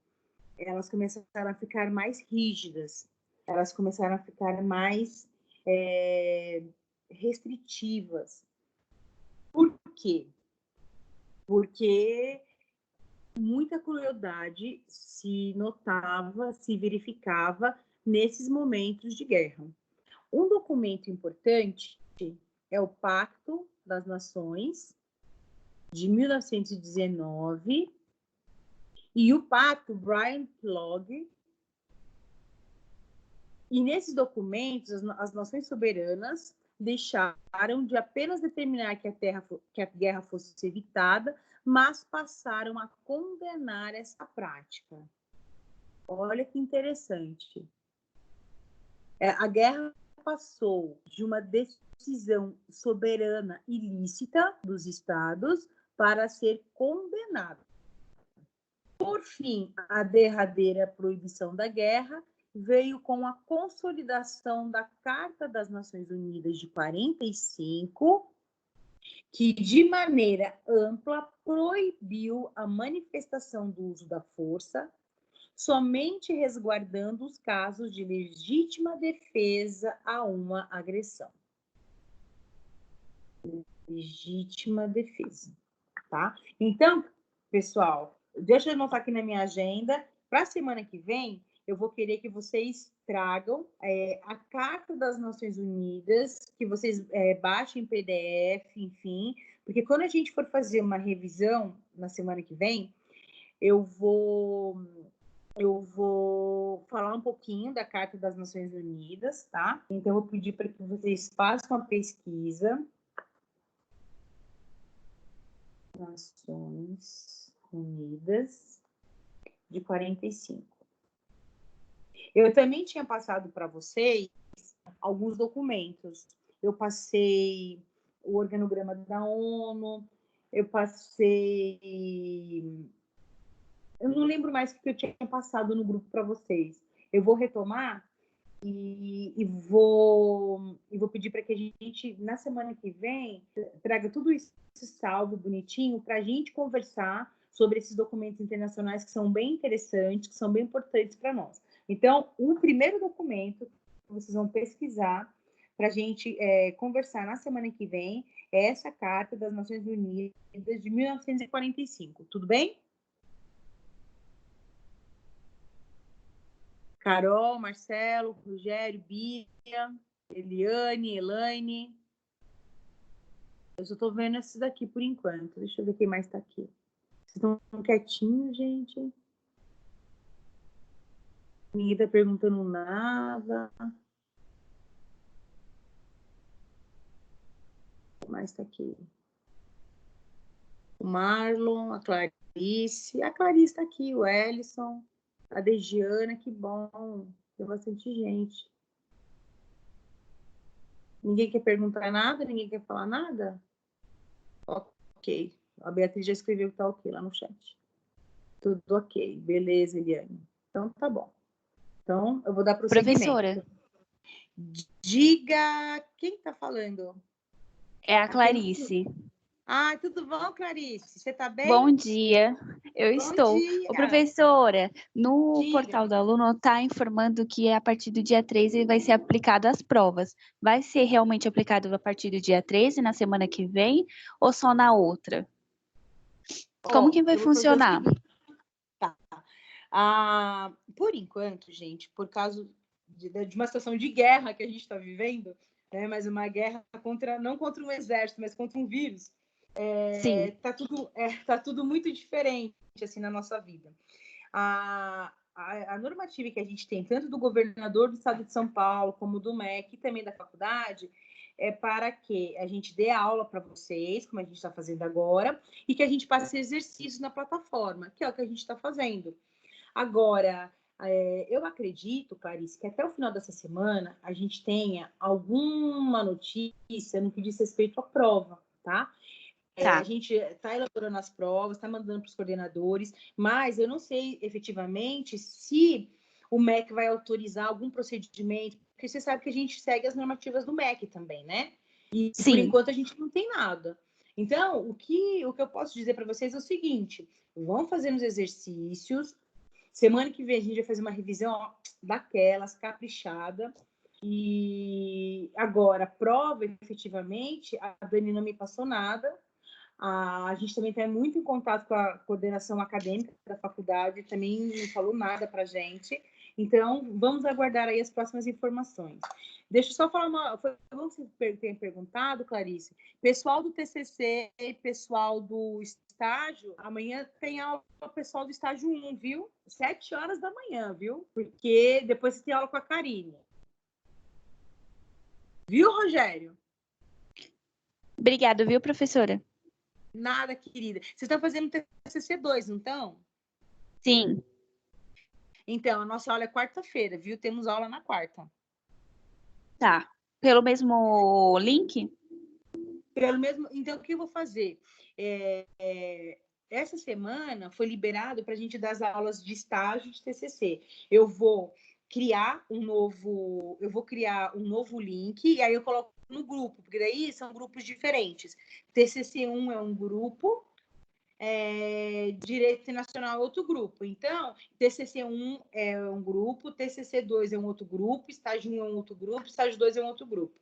elas começaram a ficar mais rígidas, elas começaram a ficar mais restritivas. Por quê? Porque muita crueldade se notava, se verificava nesses momentos de guerra. Um documento importante é o Pacto das Nações, de 1919, e o Pacto Bryan-Kellogg. E nesses documentos, as nações soberanas deixaram de apenas determinar que a guerra fosse evitada, mas passaram a condenar essa prática. Olha que interessante. A guerra passou de uma decisão soberana ilícita dos estados para ser condenada. Por fim, a derradeira proibição da guerra veio com a consolidação da Carta das Nações Unidas de 45, que de maneira ampla proibiu a manifestação do uso da força, somente resguardando os casos de legítima defesa a uma agressão. Legítima defesa, tá? Então, pessoal, deixa eu anotar aqui na minha agenda. Para a semana que vem, eu vou querer que vocês tragam a Carta das Nações Unidas, que vocês baixem em PDF, enfim, porque quando a gente for fazer uma revisão na semana que vem, eu vou falar um pouquinho da Carta das Nações Unidas, tá? Então, eu vou pedir para que vocês façam a pesquisa. Nações Unidas de 45. Eu também tinha passado para vocês alguns documentos. Eu passei o organograma da ONU, eu passei... Eu não lembro mais o que eu tinha passado no grupo para vocês. Eu vou retomar e vou pedir para que a gente, na semana que vem, traga tudo isso salvo, bonitinho, para a gente conversar sobre esses documentos internacionais que são bem interessantes, que são bem importantes para nós. Então, o primeiro documento que vocês vão pesquisar para a gente conversar na semana que vem é essa Carta das Nações Unidas de 1945. Tudo bem? Carol, Marcelo, Rogério, Bia, Eliane, Elaine. Eu só tô vendo esses daqui por enquanto. Deixa eu ver quem mais tá aqui. Vocês estão quietinhos, gente? Ninguém tá perguntando nada. Quem mais tá aqui? O Marlon, a Clarice. A Clarice tá aqui, o Ellison, a Degiana, que bom. Tem bastante gente. Ninguém quer perguntar nada? Ninguém quer falar nada? Ok. A Beatriz já escreveu que tá ok lá no chat. Tudo ok. Beleza, Eliane. Então, tá bom. Então, eu vou dar prosseguimento. Professora, Diga quem está falando. é a Clarice. Ah, tudo bom, Clarice? Você está bem? Bom dia, eu Bom estou. dia. Ô, professora, no Diga. portal do aluno está informando que a partir do dia 13 vai ser aplicado as provas. Vai ser realmente aplicado a partir do dia 13, na semana que vem, ou só na outra? Como que vai Eu vou fazer o funcionar? seguinte. Tá. Por enquanto, gente, por causa de uma situação de guerra que a gente está vivendo, né, mas uma guerra não contra um exército, mas contra um vírus, Sim, tá tudo muito diferente assim na nossa vida. A normativa que a gente tem, tanto do governador do estado de São Paulo, como do MEC e também da faculdade, é para que a gente dê aula para vocês, como a gente está fazendo agora, e que a gente passe exercícios na plataforma, que é o que a gente está fazendo. Agora, eu acredito, Clarice, que até o final dessa semana a gente tenha alguma notícia no que diz respeito à prova, tá? tá. A gente está elaborando as provas, está mandando para os coordenadores, mas eu não sei efetivamente se o MEC vai autorizar algum procedimento, porque você sabe que a gente segue as normativas do MEC também, né? E por Sim, enquanto a gente não tem nada. Então, o que eu posso dizer para vocês é o seguinte: vão fazendo os exercícios. Semana que vem a gente vai fazer uma revisão daquelas, caprichada. E agora, prova efetivamente, a Dani não me passou nada. A gente também está muito em contato com a coordenação acadêmica da faculdade, também não falou nada para a gente. Então, vamos aguardar aí as próximas informações. Deixa eu só falar foi bom que você tenha perguntado, Clarice. Pessoal do TCC e pessoal do estágio, amanhã tem aula pessoal do estágio 1, viu? 7 horas da manhã, viu? Porque depois você tem aula com a Karine. Viu, Rogério? obrigada, viu, professora? Nada, querida. Vocês estão fazendo TCC 2, não estão? Sim, Então, a nossa aula é quarta-feira, viu? Temos aula na quarta. tá. Pelo mesmo link? Pelo mesmo. Então, o que eu vou fazer? Essa semana foi liberado para a gente dar as aulas de estágio de TCC. Eu vou criar um novo link e aí eu coloco no grupo, porque daí são grupos diferentes. TCC1 é um grupo, Direito Internacional é outro grupo. Então, TCC1 é um grupo, TCC2 é um outro grupo, estágio 1 é um outro grupo, estágio 2 é um outro grupo.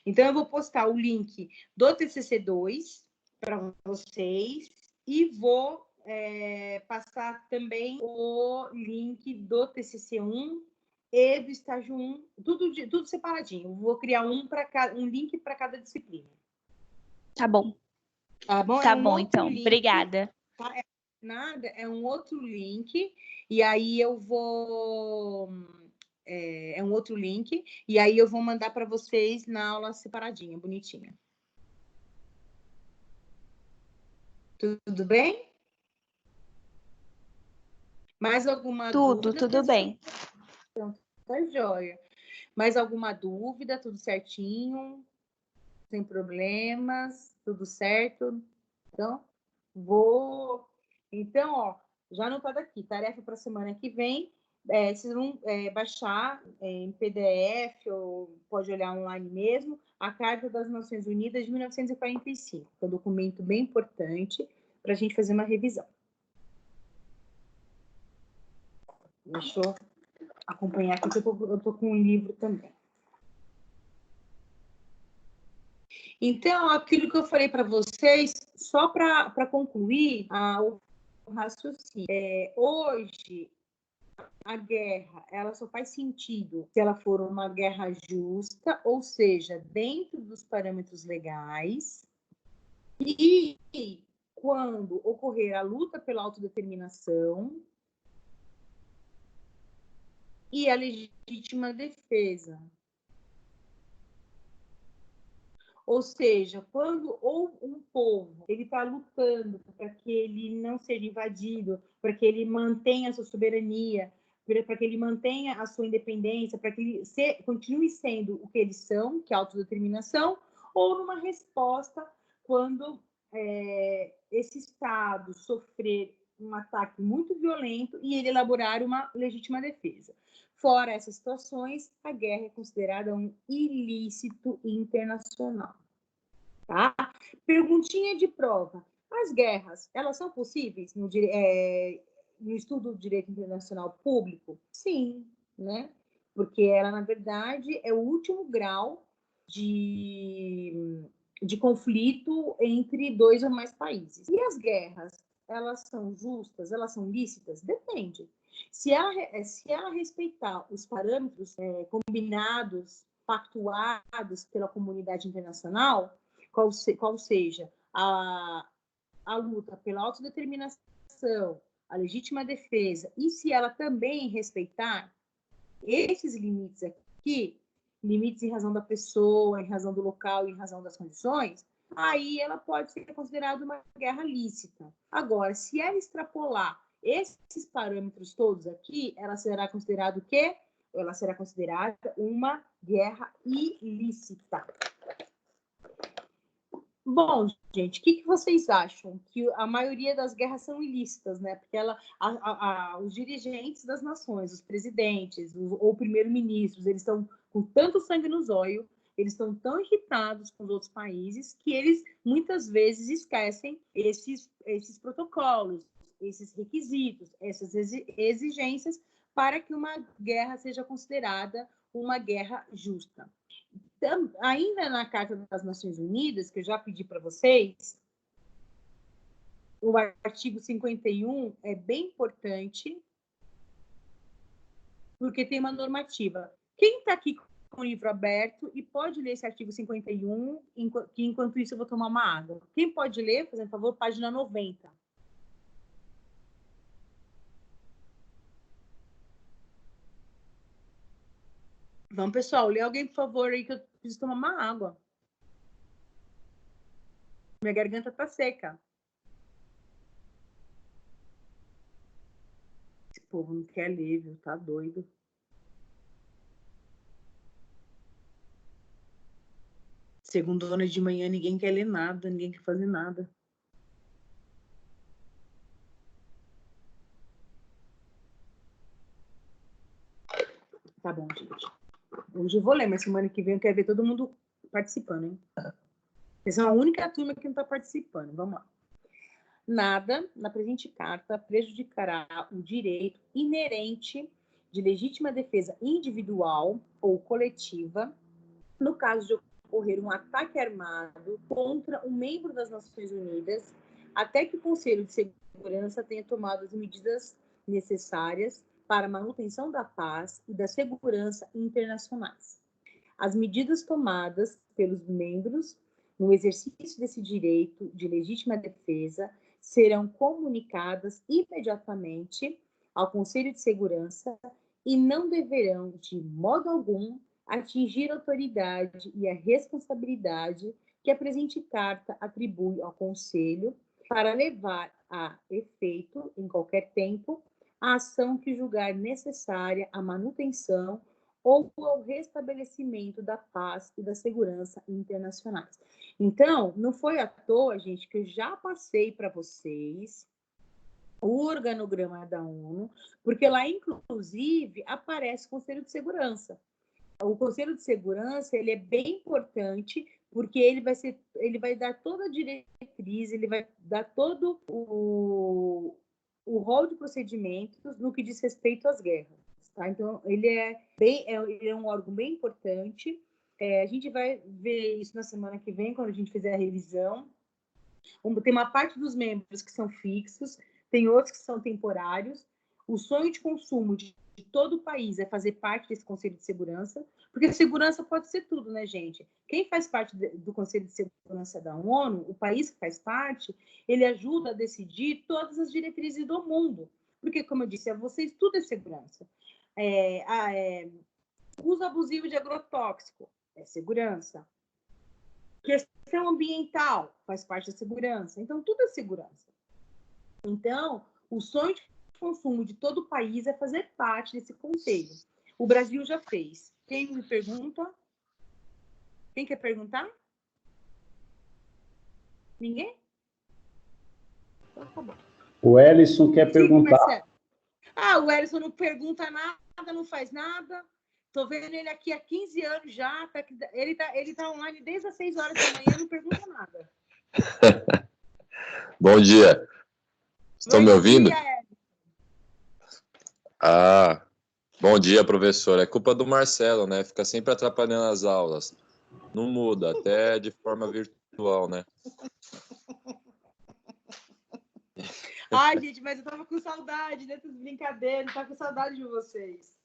Então, eu vou postar o link do TCC2 para vocês e vou passar também o link do TCC1 e do estágio 1, tudo separadinho. Vou criar um link para cada disciplina. Tá bom. Tá bom? Tá bom, então. Link, Obrigada. tá? Nada, é um outro link, e aí eu vou. É um outro link, e aí eu vou mandar para vocês na aula separadinha, bonitinha. Tudo bem? Mais alguma dúvida? Tudo bem. Tá joia. Mais alguma dúvida? Tudo certinho? sem problemas, tudo certo. Então, Então, ó, já anotado aqui, tarefa para a semana que vem. Vocês vão baixar em PDF ou pode olhar online mesmo, a Carta das Nações Unidas de 1945, que é um documento bem importante para a gente fazer uma revisão. Deixa eu acompanhar aqui, que eu tô com um livro também. Então, aquilo que eu falei para vocês, só para concluir o raciocínio. Hoje, a guerra, ela só faz sentido se ela for uma guerra justa, ou seja, dentro dos parâmetros legais, e quando ocorrer a luta pela autodeterminação e a legítima defesa. Ou seja, quando um povo ele está lutando para que ele não seja invadido, para que ele mantenha a sua soberania, para que ele mantenha a sua independência, para que ele continue sendo o que eles são, que é a autodeterminação, ou numa resposta quando esse Estado sofrer um ataque muito violento e ele elaborar uma legítima defesa. Fora essas situações, a guerra é considerada um ilícito internacional. Tá? Perguntinha de prova. As guerras, elas são possíveis no estudo do direito internacional público? Sim, né? Porque ela, na verdade, é o último grau de conflito entre dois ou mais países. E as guerras, elas são justas? Elas são lícitas? Depende. Se ela respeitar os parâmetros combinados, pactuados pela comunidade internacional, qual seja a luta pela autodeterminação, a legítima defesa, e se ela também respeitar esses limites aqui, limites em razão da pessoa, em razão do local, em razão das condições, aí ela pode ser considerada uma guerra lícita. Agora, se ela extrapolar esses parâmetros todos aqui, ela será considerada o quê? Ela será considerada uma guerra ilícita. Bom, gente, o que vocês acham? Que a maioria das guerras são ilícitas, né? Porque os dirigentes das nações, os presidentes ou primeiro-ministros, eles estão com tanto sangue nos olhos, eles estão tão irritados com os outros países que eles muitas vezes esquecem esses protocolos, esses requisitos, essas exigências para que uma guerra seja considerada uma guerra justa. Ainda na Carta das Nações Unidas, que eu já pedi para vocês, o artigo 51 é bem importante, porque tem uma normativa. Quem está aqui com o livro aberto e pode ler esse artigo 51, que enquanto isso eu vou tomar uma água. Quem pode ler, por favor, página 90. Vamos, pessoal, lê alguém, por favor, aí que eu preciso tomar uma água. Minha garganta tá seca. Esse povo não quer ler, viu? Tá doido. Segundona de manhã, ninguém quer ler nada, ninguém quer fazer nada. Tá bom, gente. Hoje eu vou ler, mas semana que vem eu quero ver todo mundo participando, hein? Vocês são a única turma que não está participando. Vamos lá. Nada na presente carta prejudicará o direito inerente de legítima defesa individual ou coletiva no caso de ocorrer um ataque armado contra um membro das Nações Unidas, até que o Conselho de Segurança tenha tomado as medidas necessárias para a manutenção da paz e da segurança internacionais. As medidas tomadas pelos membros no exercício desse direito de legítima defesa serão comunicadas imediatamente ao Conselho de Segurança e não deverão, de modo algum, atingir a autoridade e a responsabilidade que a presente carta atribui ao Conselho para levar a efeito, em qualquer tempo, a ação que julgar necessária à manutenção ou ao restabelecimento da paz e da segurança internacionais. Então, não foi à toa, gente, que eu já passei para vocês o organograma da ONU, porque lá, inclusive, aparece o Conselho de Segurança. O Conselho de Segurança, ele é bem importante, porque ele vai dar toda a diretriz, ele vai dar todo o rol de procedimentos no que diz respeito às guerras. Tá? Então, ele é um órgão bem importante. A gente vai ver isso na semana que vem, quando a gente fizer a revisão. Tem uma parte dos membros que são fixos, tem outros que são temporários. O sonho de consumo de todo o país é fazer parte desse Conselho de Segurança, porque segurança pode ser tudo, né, gente? Quem faz parte do Conselho de Segurança da ONU, o país que faz parte, ele ajuda a decidir todas as diretrizes do mundo. Porque, como eu disse a vocês, tudo é segurança. Uso abusivo de agrotóxico é segurança. Questão ambiental faz parte da segurança. Então, tudo é segurança. Então, o sonho de consumo de todo o país é fazer parte desse conselho. O Brasil já fez. Quem me pergunta? Quem quer perguntar? Ninguém? Então, tá bom. O Ellison quer perguntar. Marcelo. O Ellison não pergunta nada, não faz nada. Estou vendo ele aqui há 15 anos já. Ele tá online desde as 6 horas da manhã e não pergunta nada. Bom dia. Estão me ouvindo? Dia, Bom dia, professor. É culpa do Marcelo, né? Fica sempre atrapalhando as aulas. Não muda, até de forma virtual, né? Ai, gente, mas eu tava com saudade dessas brincadeiras, tava com saudade de vocês.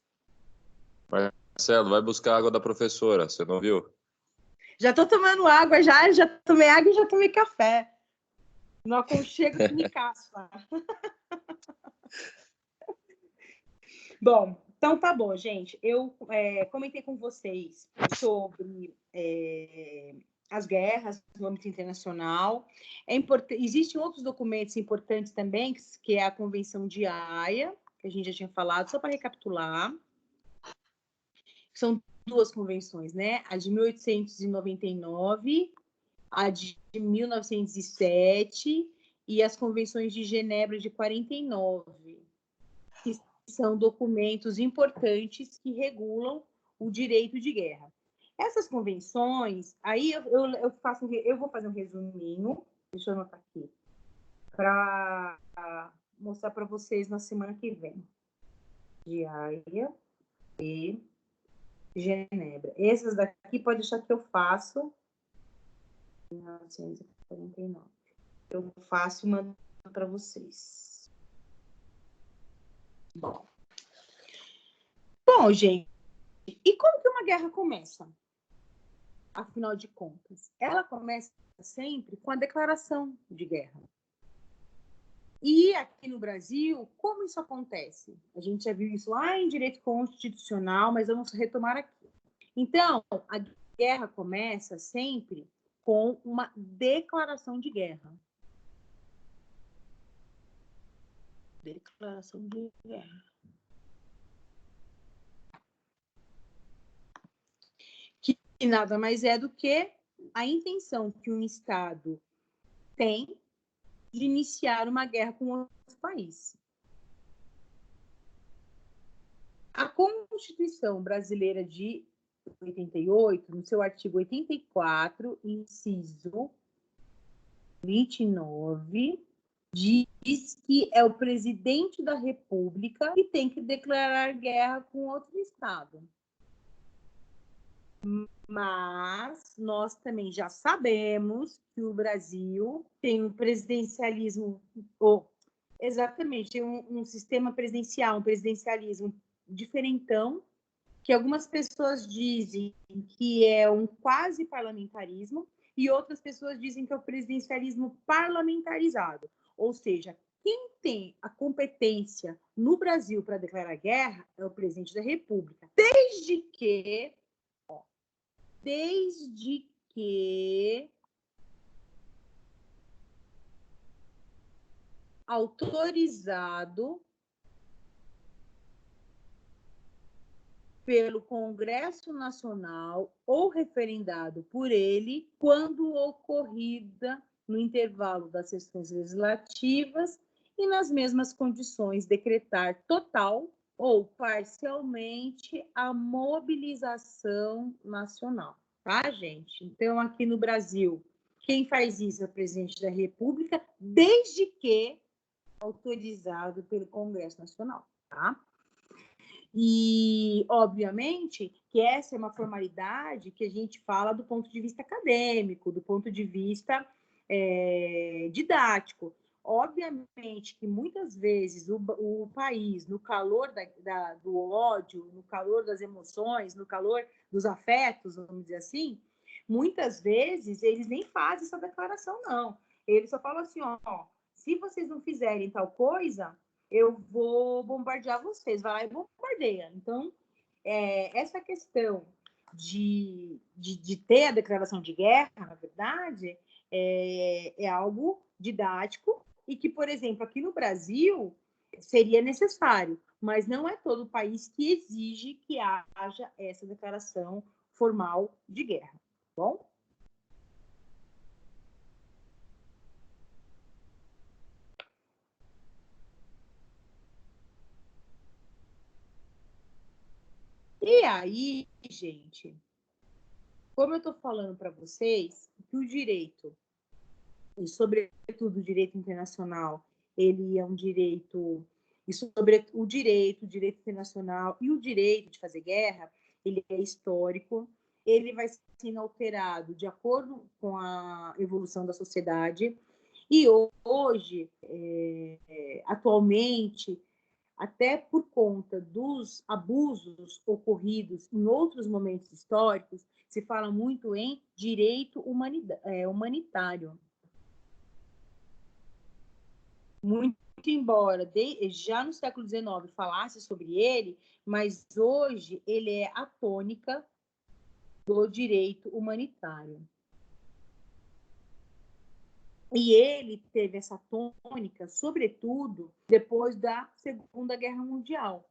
Marcelo, vai buscar a água da professora, você não viu? Já tô tomando água, já tomei água e já tomei café. No aconchego que me caspa. Bom, então tá bom, gente. Eu comentei com vocês sobre as guerras no âmbito internacional. Existem outros documentos importantes também, que é a Convenção de Haia, que a gente já tinha falado, só para recapitular. São 2 convenções, né? A de 1899, a de 1907 e as convenções de Genebra de 49, que são documentos importantes que regulam o direito de guerra. Essas convenções, aí eu vou fazer um resuminho, deixa eu anotar aqui, para mostrar para vocês na semana que vem. De Haia e Genebra. Essas daqui pode deixar que eu faço. 1949. Eu faço e mando para vocês. Bom, gente, e como que uma guerra começa? Afinal de contas, ela começa sempre com a declaração de guerra. E aqui no Brasil, como isso acontece? A gente já viu isso lá em direito constitucional, mas vamos retomar aqui. Então, a guerra começa sempre com uma declaração de guerra. Declaração de guerra. Que nada mais é do que a intenção que um Estado tem de iniciar uma guerra com outro país. A Constituição Brasileira de 88, no seu artigo 84, inciso 29, diz que é o presidente da República que tem que declarar guerra com outro Estado. Mas nós também já sabemos que o Brasil tem um presidencialismo, exatamente, tem um sistema presidencial, um presidencialismo diferentão, que algumas pessoas dizem que é um quase parlamentarismo e outras pessoas dizem que é o presidencialismo parlamentarizado. Ou seja, quem tem a competência no Brasil para declarar guerra é o presidente da República, desde que autorizado pelo Congresso Nacional ou referendado por ele, quando ocorrida no intervalo das sessões legislativas e nas mesmas condições decretar total ou parcialmente a mobilização nacional, tá, gente? Então, aqui no Brasil, quem faz isso é o presidente da República, desde que autorizado pelo Congresso Nacional, tá? E, obviamente, que essa é uma formalidade que a gente fala do ponto de vista acadêmico, do ponto de vista didático. Obviamente que muitas vezes o país, no calor do ódio, no calor das emoções, no calor dos afetos, vamos dizer assim, muitas vezes eles nem fazem essa declaração, não. Eles só falam assim, ó, se vocês não fizerem tal coisa, eu vou bombardear vocês, vai lá e bombardeia. Então, essa questão de ter a declaração de guerra, na verdade, é algo didático e que, por exemplo, aqui no Brasil, seria necessário, mas não é todo o país que exige que haja essa declaração formal de guerra, tá bom? E aí, gente, como eu estou falando para vocês, que o direito, e sobretudo o direito internacional, ele é um direito, e sobre o direito internacional e o direito de fazer guerra, ele é histórico, ele vai sendo alterado de acordo com a evolução da sociedade, e hoje, atualmente, até por conta dos abusos ocorridos em outros momentos históricos, se fala muito em direito humanitário. Muito embora já no século XIX falasse sobre ele, mas hoje ele é a tônica do direito humanitário. E ele teve essa tônica, sobretudo, depois da Segunda Guerra Mundial.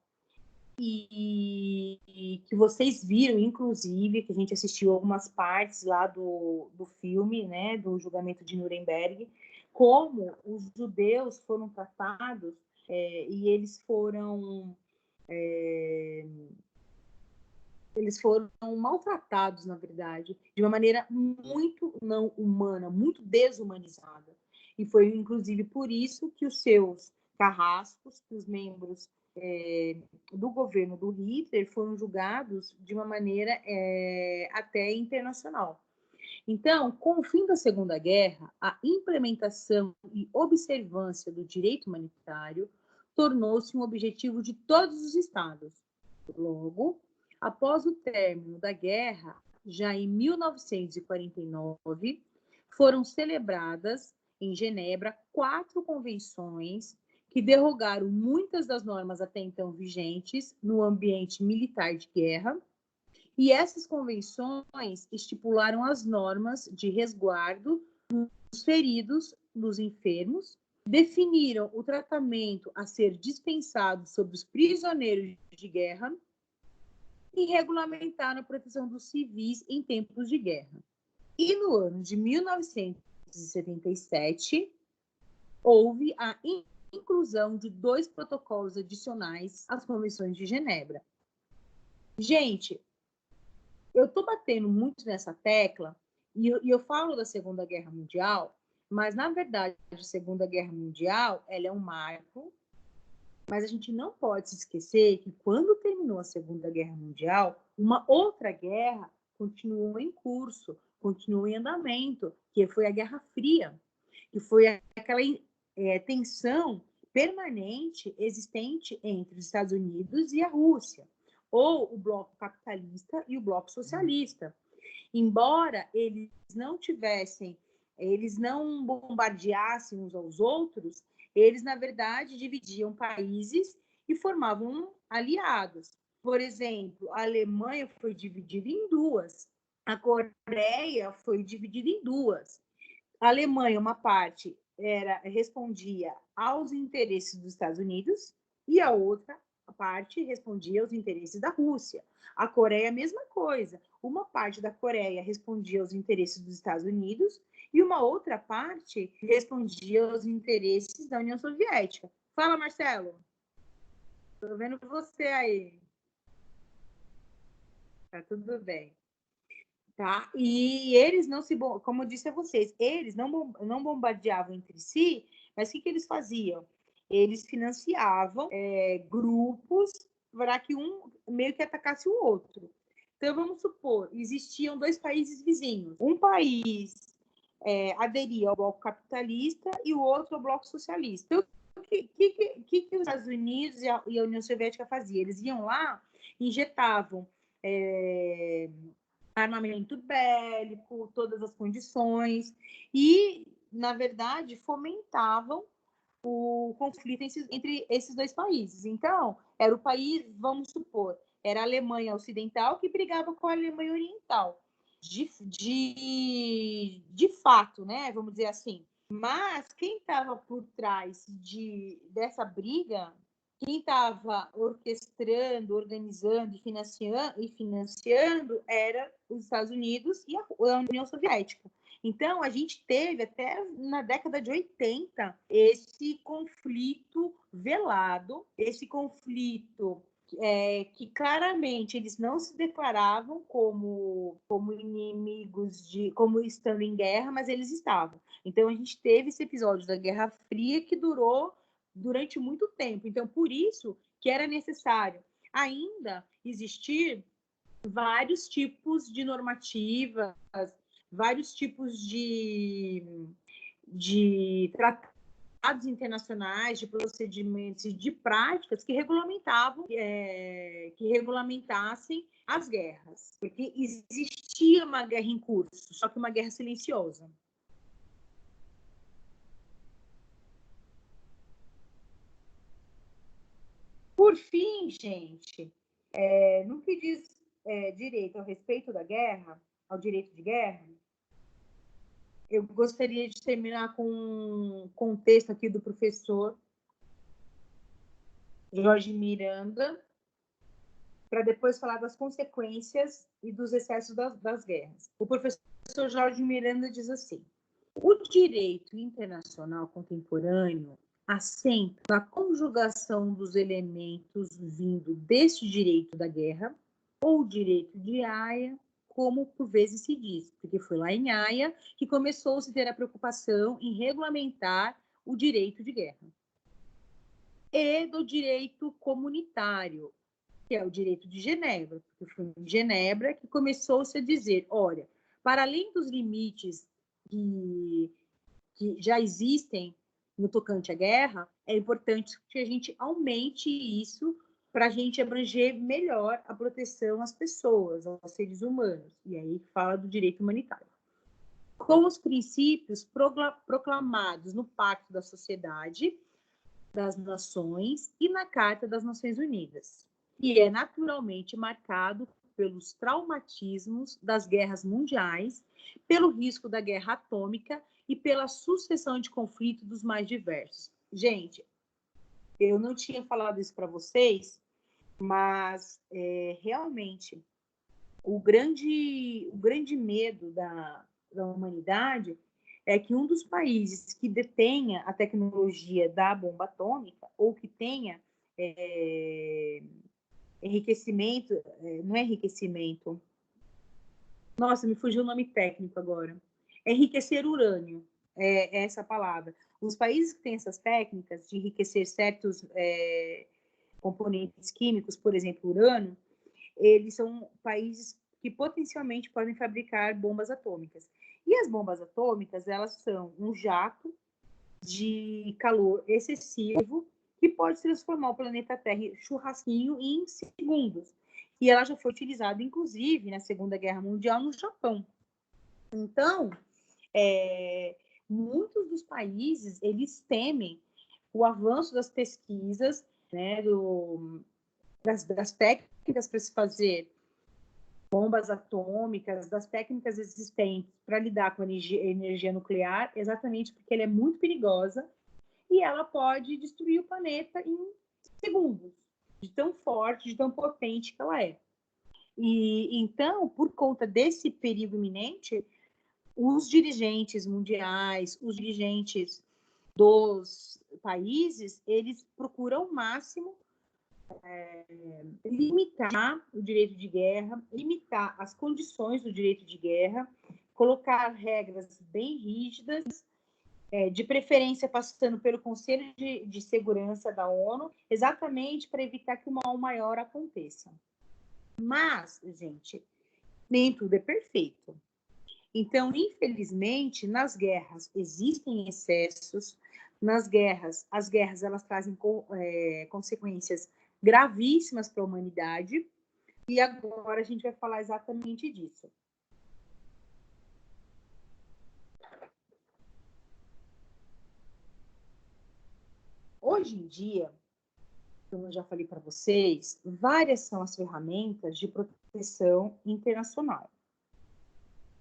E que vocês viram, inclusive, que a gente assistiu algumas partes lá do filme, né, do julgamento de Nuremberg, como os judeus foram tratados e eles foram maltratados, na verdade, de uma maneira muito não humana, muito desumanizada. E foi, inclusive, por isso que os seus carrascos, que os membros do governo do Hitler foram julgados de uma maneira até internacional. Então, com o fim da Segunda Guerra, a implementação e observância do direito humanitário tornou-se um objetivo de todos os estados. Logo, após o término da guerra, já em 1949, foram celebradas em Genebra 4 convenções que derrogaram muitas das normas até então vigentes no ambiente militar de guerra, e essas convenções estipularam as normas de resguardo dos feridos, dos enfermos, definiram o tratamento a ser dispensado sobre os prisioneiros de guerra e regulamentaram a proteção dos civis em tempos de guerra. E no ano de 1977, houve a inclusão de 2 protocolos adicionais às convenções de Genebra. Gente, eu estou batendo muito nessa tecla e eu falo da Segunda Guerra Mundial, mas, na verdade, a Segunda Guerra Mundial ela é um marco, mas a gente não pode se esquecer que, quando terminou a Segunda Guerra Mundial, uma outra guerra continuou em curso, continuou em andamento, que foi a Guerra Fria, que foi aquela tensão permanente existente entre os Estados Unidos e a Rússia, ou o bloco capitalista e o bloco socialista. Embora eles não bombardeassem uns aos outros, eles, na verdade, dividiam países e formavam aliados. Por exemplo, a Alemanha foi dividida em 2, a Coreia foi dividida em 2. A Alemanha, uma parte, respondia aos interesses dos Estados Unidos e a outra parte respondia aos interesses da Rússia. A Coreia, a mesma coisa. Uma parte da Coreia respondia aos interesses dos Estados Unidos e uma outra parte respondia aos interesses da União Soviética. Fala, Marcelo. Estou vendo você aí. Tá tudo bem. Tá? E eles não se... Como eu disse a vocês, eles não bombardeavam entre si, mas o que eles faziam? Eles financiavam grupos para que um meio que atacasse o outro. Então, vamos supor, existiam 2 países vizinhos. Um país aderia ao bloco capitalista e o outro ao bloco socialista. Então, o que os Estados Unidos e a União Soviética faziam? Eles iam lá, injetavam armamento bélico, todas as condições, e, na verdade, fomentavam o conflito entre esses 2 países. Então, era o país, vamos supor, era a Alemanha Ocidental que brigava com a Alemanha Oriental. De fato, né? Vamos dizer assim. Mas quem estava por trás dessa briga, quem estava orquestrando, organizando e financiando era os Estados Unidos e a União Soviética. Então, a gente teve até na década de 80 esse conflito velado, esse conflito que claramente eles não se declaravam como inimigos, como estando em guerra, mas eles estavam. Então, a gente teve esse episódio da Guerra Fria que durou durante muito tempo. Então, por isso que era necessário ainda existir vários tipos de normativas, vários tipos de tratados internacionais, de procedimentos e de práticas que regulamentassem as guerras. Porque existia uma guerra em curso, só que uma guerra silenciosa. Por fim, gente, no que diz direito ao respeito da guerra, ao direito de guerra, eu gostaria de terminar com um texto aqui do professor Jorge Miranda, para depois falar das consequências e dos excessos das guerras. O professor Jorge Miranda diz assim: o direito internacional contemporâneo assenta na conjugação dos elementos vindo deste direito da guerra, ou direito de Haia, como por vezes se diz, porque foi lá em Haia que começou-se a ter a preocupação em regulamentar o direito de guerra. E do direito comunitário, que é o direito de Genebra, porque foi em Genebra que começou-se a dizer, olha, para além dos limites que já existem no tocante à guerra, é importante que a gente aumente isso para a gente abranger melhor a proteção às pessoas, aos seres humanos. E aí fala do direito humanitário. Com os princípios proclamados no Pacto da Sociedade das Nações e na Carta das Nações Unidas, e é naturalmente marcado pelos traumatismos das guerras mundiais, pelo risco da guerra atômica e pela sucessão de conflitos dos mais diversos. Gente, eu não tinha falado isso para vocês, mas realmente o grande medo da humanidade é que um dos países que detenha a tecnologia da bomba atômica ou que tenha enriquecimento, não é enriquecimento, nossa, me fugiu o nome técnico agora, enriquecer urânio, é essa palavra. Os países que têm essas técnicas de enriquecer certos componentes químicos, por exemplo, urânio, eles são países que potencialmente podem fabricar bombas atômicas. E as bombas atômicas, elas são um jato de calor excessivo que pode transformar o planeta Terra em churrasquinho em segundos. E ela já foi utilizada, inclusive, na Segunda Guerra Mundial no Japão. Então, muitos dos países, eles temem o avanço das pesquisas, né, das técnicas para se fazer bombas atômicas, das técnicas existentes para lidar com a energia nuclear, exatamente porque ela é muito perigosa e ela pode destruir o planeta em segundos. de tão forte, de tão potente que ela é. E então, por conta desse perigo iminente, os dirigentes mundiais, os dirigentes dos países, eles procuram ao máximo limitar o direito de guerra, limitar as condições do direito de guerra, colocar regras bem rígidas, de preferência passando pelo Conselho de Segurança da ONU, exatamente para evitar que o mal maior aconteça. Mas, gente, nem tudo é perfeito. Então, infelizmente, nas guerras existem excessos. Nas guerras, as guerras elas trazem consequências gravíssimas para a humanidade. E agora a gente vai falar exatamente disso. Hoje em dia, como eu já falei para vocês, várias são as ferramentas de proteção internacional.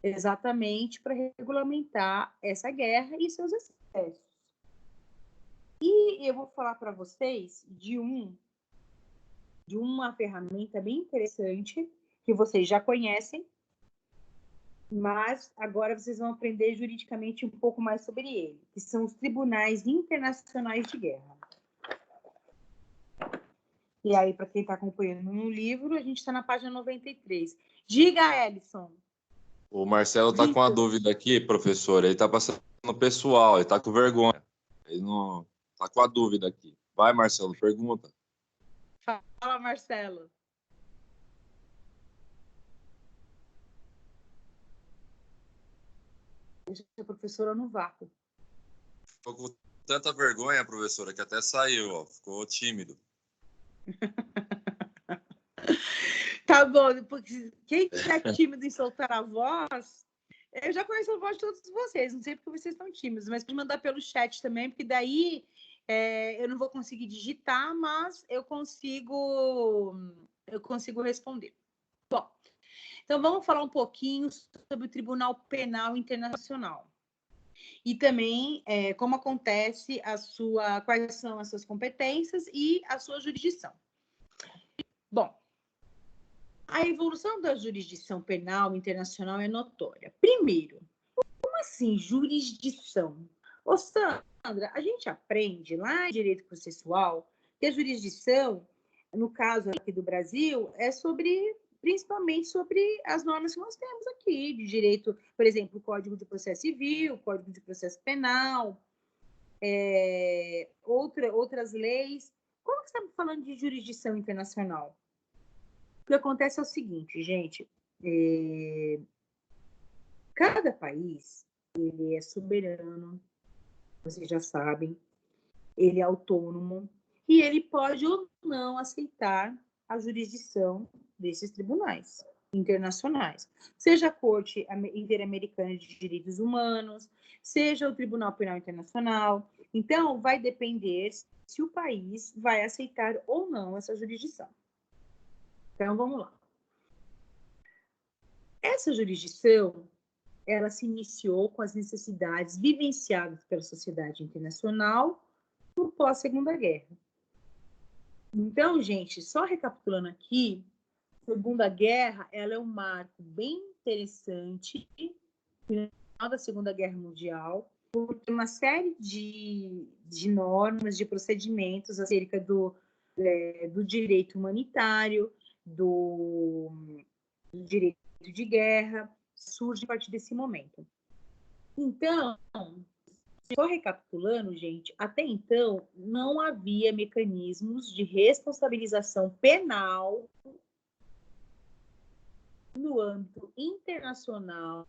Exatamente para regulamentar essa guerra e seus excessos. E eu vou falar para vocês de uma ferramenta bem interessante, que vocês já conhecem, mas agora vocês vão aprender juridicamente um pouco mais sobre ele, que são os tribunais internacionais de guerra. E aí, para quem está acompanhando no livro, a gente está na página 93. Diga, Ellison. O Marcelo está com uma dúvida aqui, professor. Ele está passando no pessoal, ele está com vergonha. Ele não está com a dúvida aqui. Vai, Marcelo, pergunta. Fala, Marcelo. Deixa a professora no vácuo. Ficou com tanta vergonha, professora, que até saiu, ó. Ficou tímido. Tá bom, porque quem é tímido em soltar a voz, eu já conheço a voz de todos vocês, não sei porque vocês estão tímidos, mas pode mandar pelo chat também, porque daí eu não vou conseguir digitar, mas eu consigo responder. Bom, então vamos falar um pouquinho sobre o Tribunal Penal Internacional. E também como acontece quais são as suas competências e a sua jurisdição. Bom, a evolução da jurisdição penal internacional é notória. Primeiro, como assim jurisdição? Ô, Sandra, a gente aprende lá em direito processual que a jurisdição, no caso aqui do Brasil, é principalmente sobre as normas que nós temos aqui, de direito, por exemplo, o Código de Processo Civil, o Código de Processo Penal, outras leis. Como que estamos falando de jurisdição internacional? O que acontece é o seguinte, gente, cada país ele é soberano, vocês já sabem, ele é autônomo e ele pode ou não aceitar a jurisdição desses tribunais internacionais, seja a Corte Interamericana de Direitos Humanos, seja o Tribunal Penal Internacional. Então, vai depender se o país vai aceitar ou não essa jurisdição. Então, vamos lá. Essa jurisdição, ela se iniciou com as necessidades vivenciadas pela sociedade internacional no pós-Segunda Guerra. Então, gente, só recapitulando aqui, a Segunda Guerra, ela é um marco bem interessante no final da Segunda Guerra Mundial, porque uma série de normas, de procedimentos acerca do direito humanitário, do direito de guerra, surge a partir desse momento. Então, só recapitulando, gente, até então não havia mecanismos de responsabilização penal no âmbito internacional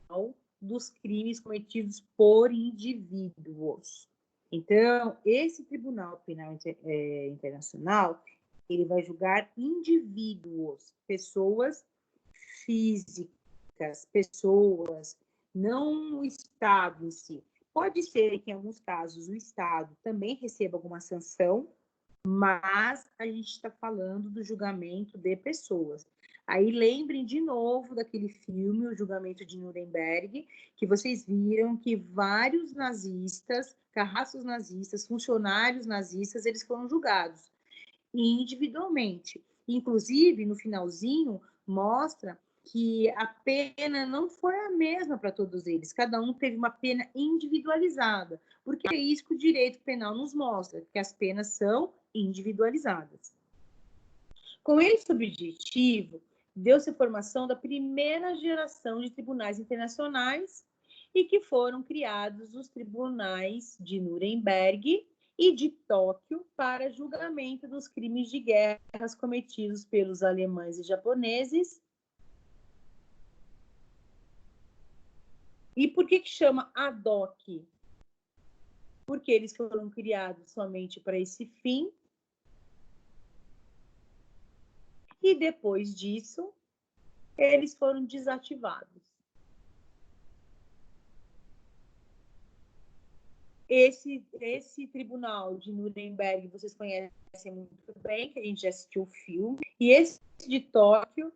dos crimes cometidos por indivíduos. Então, esse Tribunal Penal Internacional, ele vai julgar indivíduos, pessoas físicas, pessoas, não o Estado em si. Pode ser que, em alguns casos, o Estado também receba alguma sanção, mas a gente está falando do julgamento de pessoas. Aí lembrem de novo daquele filme, O Julgamento de Nuremberg, que vocês viram que vários nazistas, carrascos nazistas, funcionários nazistas, eles foram julgados. individualmente. Inclusive, no finalzinho, mostra que a pena não foi a mesma para todos eles. Cada um teve uma pena individualizada, porque é isso que o direito penal nos mostra, que as penas são individualizadas. Com esse objetivo, deu-se a formação da primeira geração de tribunais internacionais e que foram criados os tribunais de Nuremberg e de Tóquio para julgamento dos crimes de guerras cometidos pelos alemães e japoneses. E por que chama ad hoc? Porque eles foram criados somente para esse fim. E depois disso, eles foram desativados. Esse tribunal de Nuremberg, vocês conhecem muito bem, que a gente já assistiu o filme. E esse de Tóquio,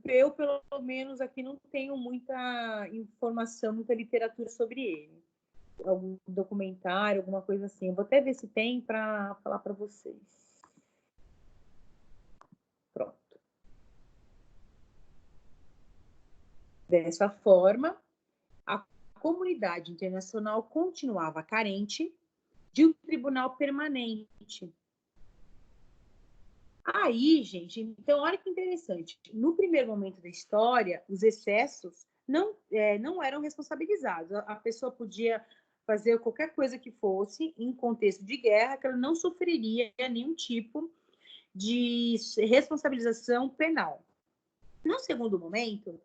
eu, pelo menos, aqui não tenho muita informação, muita literatura sobre ele. Algum documentário, alguma coisa assim. Eu vou até ver se tem para falar para vocês. Pronto. Dessa forma, a comunidade internacional continuava carente de um tribunal permanente. Aí, gente, então, olha que interessante. No primeiro momento da história, os excessos não eram responsabilizados. A pessoa podia fazer qualquer coisa que fosse em contexto de guerra, que ela não sofreria nenhum tipo de responsabilização penal. No segundo momento,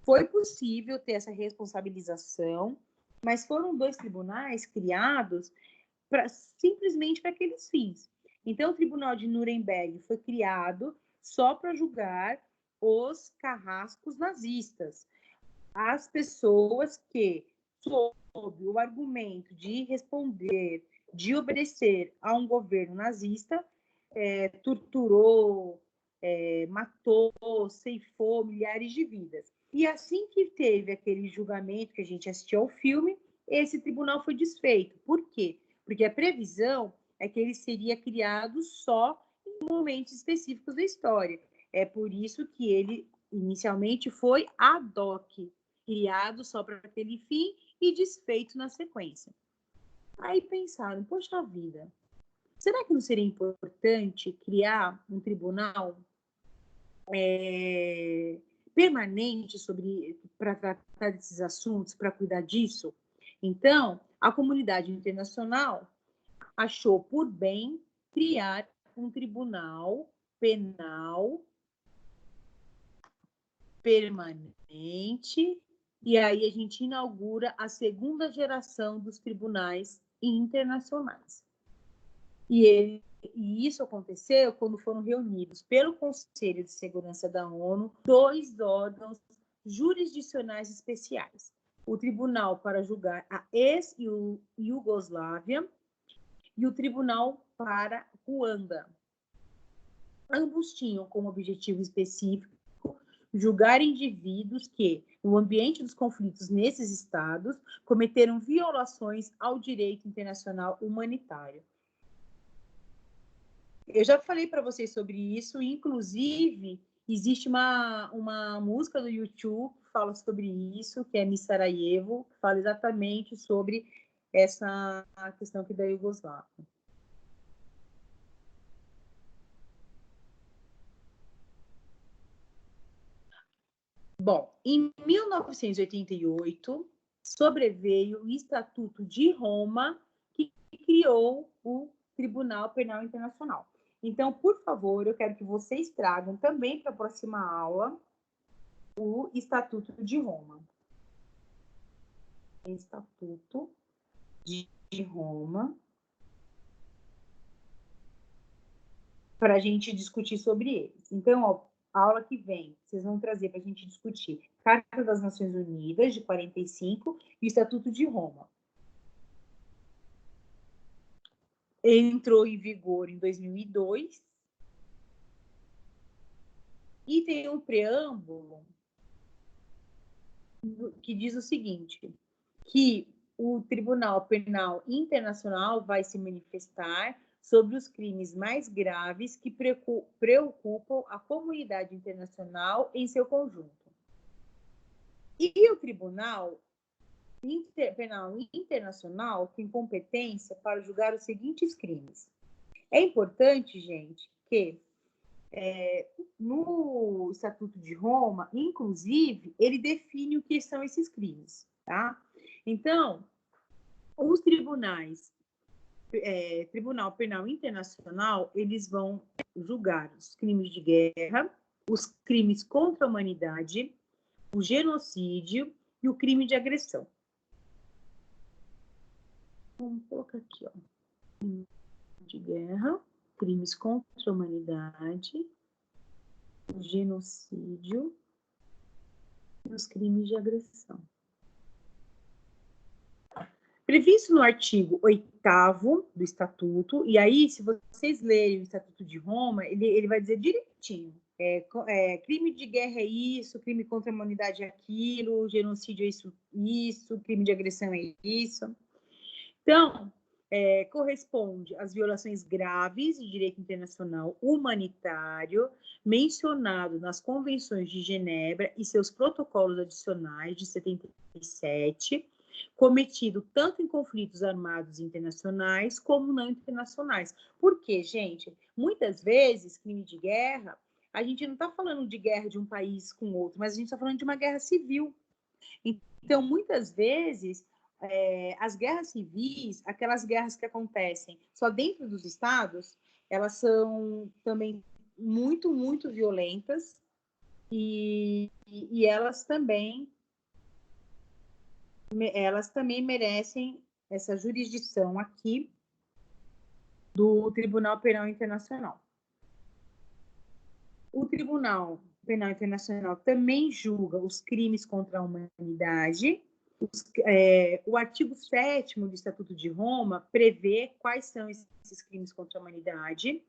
foi possível ter essa responsabilização, mas foram 2 tribunais criados simplesmente para aqueles fins. Então, o Tribunal de Nuremberg foi criado só para julgar os carrascos nazistas. As pessoas que, sob o argumento de responder, de obedecer a um governo nazista, torturou, matou, ceifou milhares de vidas. E assim que teve aquele julgamento que a gente assistiu ao filme, esse tribunal foi desfeito. Por quê? Porque a previsão é que ele seria criado só em momentos específicos da história. É por isso que ele inicialmente foi ad hoc, criado só para aquele fim e desfeito na sequência. Aí pensaram, poxa vida, será que não seria importante criar um tribunal permanente para tratar desses assuntos, para cuidar disso? Então, a comunidade internacional achou por bem criar um tribunal penal permanente, e aí a gente inaugura a segunda geração dos tribunais internacionais. E isso aconteceu quando foram reunidos pelo Conselho de Segurança da ONU 2 órgãos jurisdicionais especiais: o Tribunal para julgar a ex-Iugoslávia e o Tribunal para Ruanda. Ambos tinham como objetivo específico julgar indivíduos que, no ambiente dos conflitos nesses estados, cometeram violações ao direito internacional humanitário. Eu já falei para vocês sobre isso, inclusive existe uma música do YouTube que fala sobre isso, que é Miss Sarajevo, que fala exatamente sobre essa questão aqui da Iugoslávia. Bom, em 1988, sobreveio o Estatuto de Roma, que criou o Tribunal Penal Internacional. Então, por favor, eu quero que vocês tragam também para a próxima aula o Estatuto de Roma. Estatuto de Roma, para a gente discutir sobre eles. Então, ó, a aula que vem, vocês vão trazer para a gente discutir Carta das Nações Unidas, de 45, e o Estatuto de Roma. Entrou em vigor em 2002 e tem um preâmbulo que diz o seguinte, que o Tribunal Penal Internacional vai se manifestar sobre os crimes mais graves que preocupam a comunidade internacional em seu conjunto. E o Tribunal Penal Internacional tem competência para julgar os seguintes crimes. É importante, gente, que no Estatuto de Roma, inclusive, ele define o que são esses crimes, tá? Então, os tribunais, Tribunal Penal Internacional, eles vão julgar os crimes de guerra, os crimes contra a humanidade, o genocídio e o crime de agressão. Vamos colocar aqui, ó. Crime de guerra, crimes contra a humanidade, o genocídio e os crimes de agressão. Previsto no artigo 8º do Estatuto, e aí, se vocês lerem o Estatuto de Roma, ele vai dizer direitinho. Crime de guerra é isso, crime contra a humanidade é aquilo, genocídio é isso, crime de agressão é isso. Então, corresponde às violações graves de direito internacional humanitário mencionado nas convenções de Genebra e seus protocolos adicionais de 77, cometido tanto em conflitos armados internacionais como não internacionais. Porque, gente, muitas vezes, crime de guerra, a gente não está falando de guerra de um país com outro, mas a gente está falando de uma guerra civil. Então, muitas vezes, as guerras civis, aquelas guerras que acontecem só dentro dos estados, elas são também muito, muito violentas e elas também merecem essa jurisdição aqui do Tribunal Penal Internacional. O Tribunal Penal Internacional também julga os crimes contra a humanidade. O artigo 7º do Estatuto de Roma prevê quais são esses crimes contra a humanidade,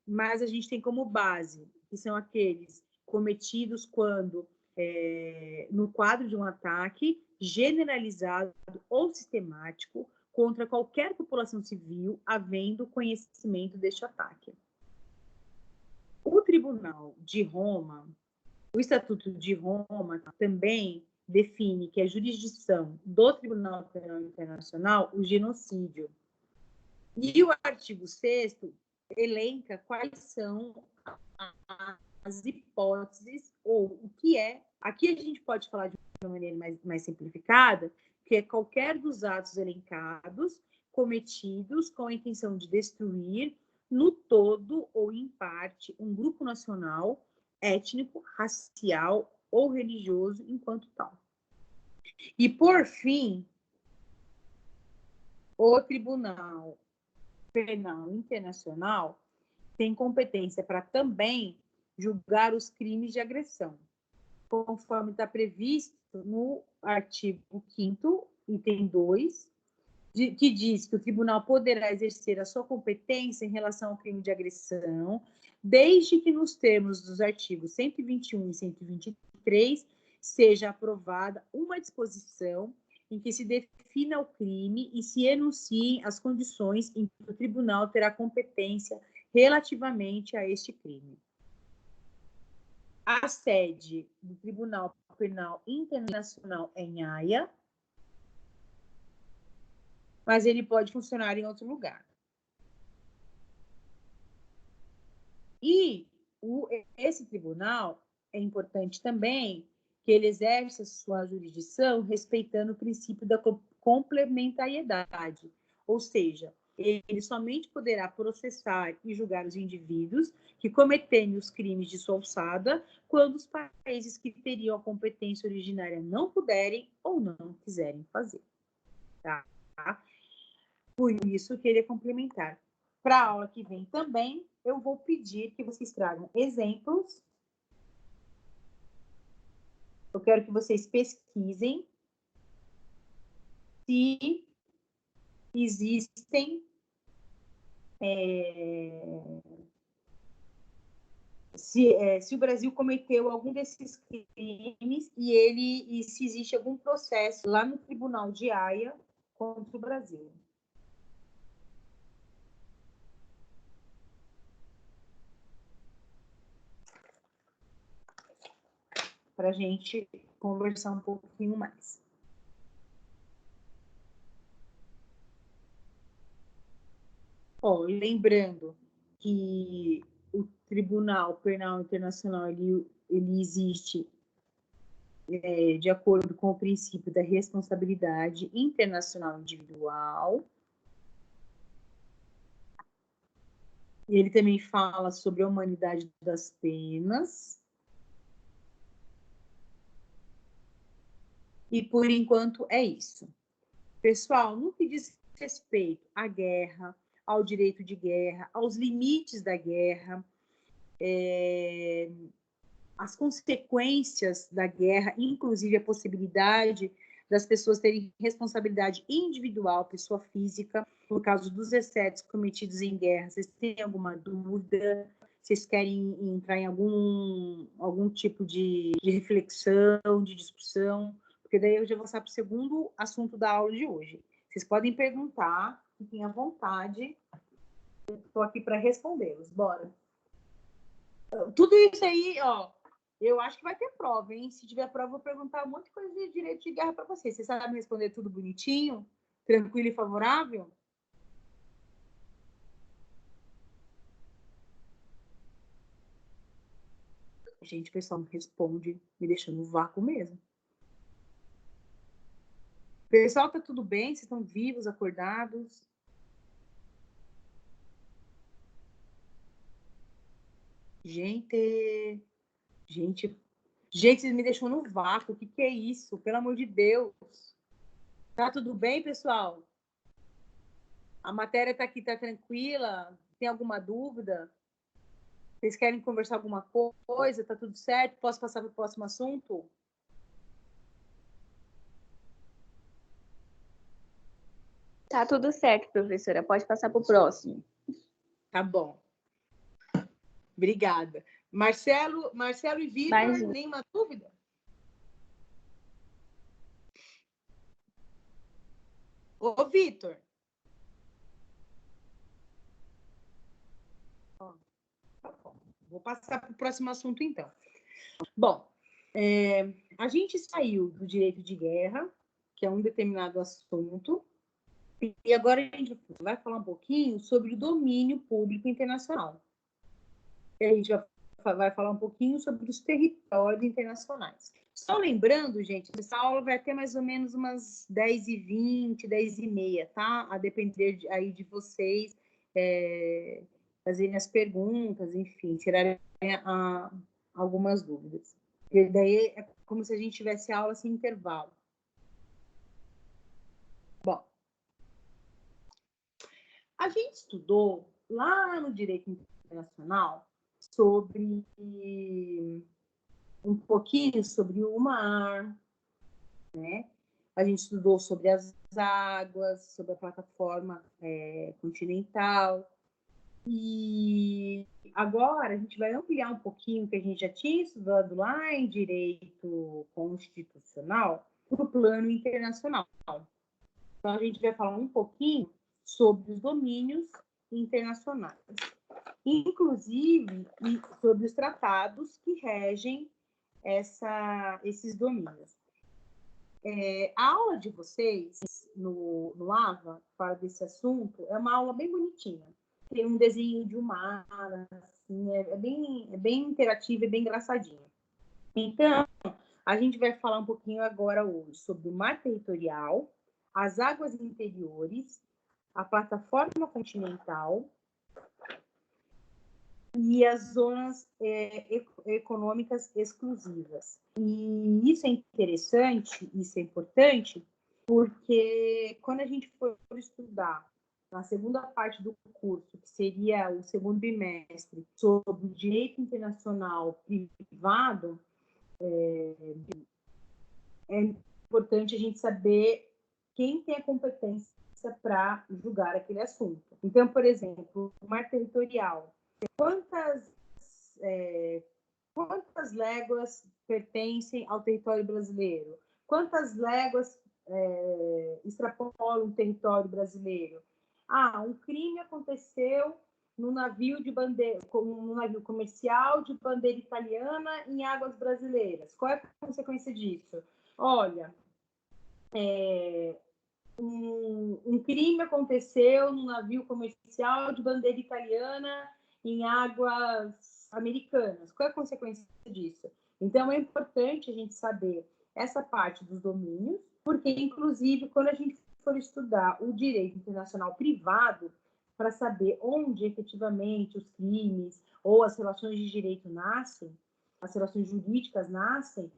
mas a gente tem como base que são aqueles cometidos quando, no quadro de um ataque generalizado ou sistemático contra qualquer população civil, havendo conhecimento deste ataque. O Tribunal de Roma, o Estatuto de Roma também define que é jurisdição do Tribunal Penal Internacional o genocídio. E o artigo 6º elenca quais são as hipóteses, ou o que é. Aqui a gente pode falar de uma maneira mais simplificada, que é qualquer dos atos elencados cometidos com a intenção de destruir, no todo ou em parte, um grupo nacional, étnico, racial ou religioso enquanto tal. E, por fim, o Tribunal Penal Internacional tem competência para também julgar os crimes de agressão, conforme está previsto no artigo 5º, item 2, que diz que o tribunal poderá exercer a sua competência em relação ao crime de agressão, desde que nos termos dos artigos 121 e 123 seja aprovada uma disposição em que se defina o crime e se enunciem as condições em que o tribunal terá competência relativamente a este crime. A sede do Tribunal Penal Internacional é em Haia, mas ele pode funcionar em outro lugar. E esse tribunal, é importante também que ele exerça sua jurisdição respeitando o princípio da complementariedade, ou seja, ele somente poderá processar e julgar os indivíduos que cometerem os crimes de sua alçada quando os países que teriam a competência originária não puderem ou não quiserem fazer. Tá? Por isso que ele é complementar. Para a aula que vem também, eu vou pedir que vocês tragam exemplos. Eu quero que vocês pesquisem se existem se o Brasil cometeu algum desses crimes e se existe algum processo lá no Tribunal de Haia contra o Brasil. Para a gente conversar um pouquinho mais. Lembrando que o Tribunal Penal Internacional ele existe de acordo com o princípio da responsabilidade internacional individual. Ele também fala sobre a humanidade das penas. E, por enquanto, é isso. Pessoal, no que diz respeito à guerra, ao direito de guerra, aos limites da guerra, as consequências da guerra, inclusive a possibilidade das pessoas terem responsabilidade individual, pessoa física, por causa dos excessos cometidos em guerra. Vocês têm alguma dúvida? Vocês querem entrar em algum tipo de reflexão, de discussão? Porque daí eu já vou passar para o segundo assunto da aula de hoje. Vocês podem perguntar, fiquem à vontade. Estou aqui para respondê-los. Bora. Tudo isso aí, eu acho que vai ter prova, hein? Se tiver prova, eu vou perguntar um monte de coisa de direito de guerra para vocês. Vocês sabem responder tudo bonitinho, tranquilo e favorável? Gente, o pessoal não responde, me deixando no vácuo mesmo. Pessoal, tá tudo bem? Vocês estão vivos, acordados? Gente, vocês me deixam no vácuo. O que é isso? Pelo amor de Deus. Tá tudo bem, pessoal? A matéria tá aqui, tá tranquila? Tem alguma dúvida? Vocês querem conversar alguma coisa? Tá tudo certo? Posso passar para o próximo assunto? Tá tudo certo, professora. Pode passar para o próximo. Tá bom. Obrigada. Marcelo e Vitor, nenhuma dúvida? Ô, Vitor. Tá bom. Vou passar para o próximo assunto, então. Bom, a gente saiu do direito de guerra, que é um determinado assunto, e agora a gente vai falar um pouquinho sobre o domínio público internacional. E a gente vai falar um pouquinho sobre os territórios internacionais. Só lembrando, gente, essa aula vai ter mais ou menos umas 10h20, 10h30, tá? A depender aí de vocês fazerem as perguntas, enfim, tirarem algumas dúvidas. E daí é como se a gente tivesse aula sem intervalo. Bom, a gente estudou lá no direito internacional sobre um pouquinho sobre o mar, né? A gente estudou sobre as águas, sobre a plataforma continental. E agora a gente vai ampliar um pouquinho o que a gente já tinha estudado lá em direito constitucional para o plano internacional. Então, a gente vai falar um pouquinho sobre os domínios internacionais, inclusive sobre os tratados que regem esses domínios. A aula de vocês no AVA, para desse assunto, é uma aula bem bonitinha. Tem um desenho de um mar, assim, é bem interativo e bem engraçadinho. Então, a gente vai falar um pouquinho agora hoje sobre o mar territorial, as águas interiores, a plataforma continental e as zonas econômicas exclusivas. E isso é interessante, isso é importante, porque quando a gente for estudar na segunda parte do curso, que seria o segundo bimestre, sobre o direito internacional privado, é importante a gente saber quem tem a competência para julgar aquele assunto. Então, por exemplo, o mar territorial. Quantas léguas pertencem ao território brasileiro? Quantas léguas extrapolam o território brasileiro? Um crime aconteceu no navio comercial de bandeira italiana em águas brasileiras. Qual é a consequência disso? Olha, um crime aconteceu no navio comercial de bandeira italiana em águas americanas. Qual é a consequência disso? Então, é importante a gente saber essa parte dos domínios, porque, inclusive, quando a gente for estudar o direito internacional privado, para saber onde efetivamente os crimes ou as relações de direito nascem, as relações jurídicas nascem,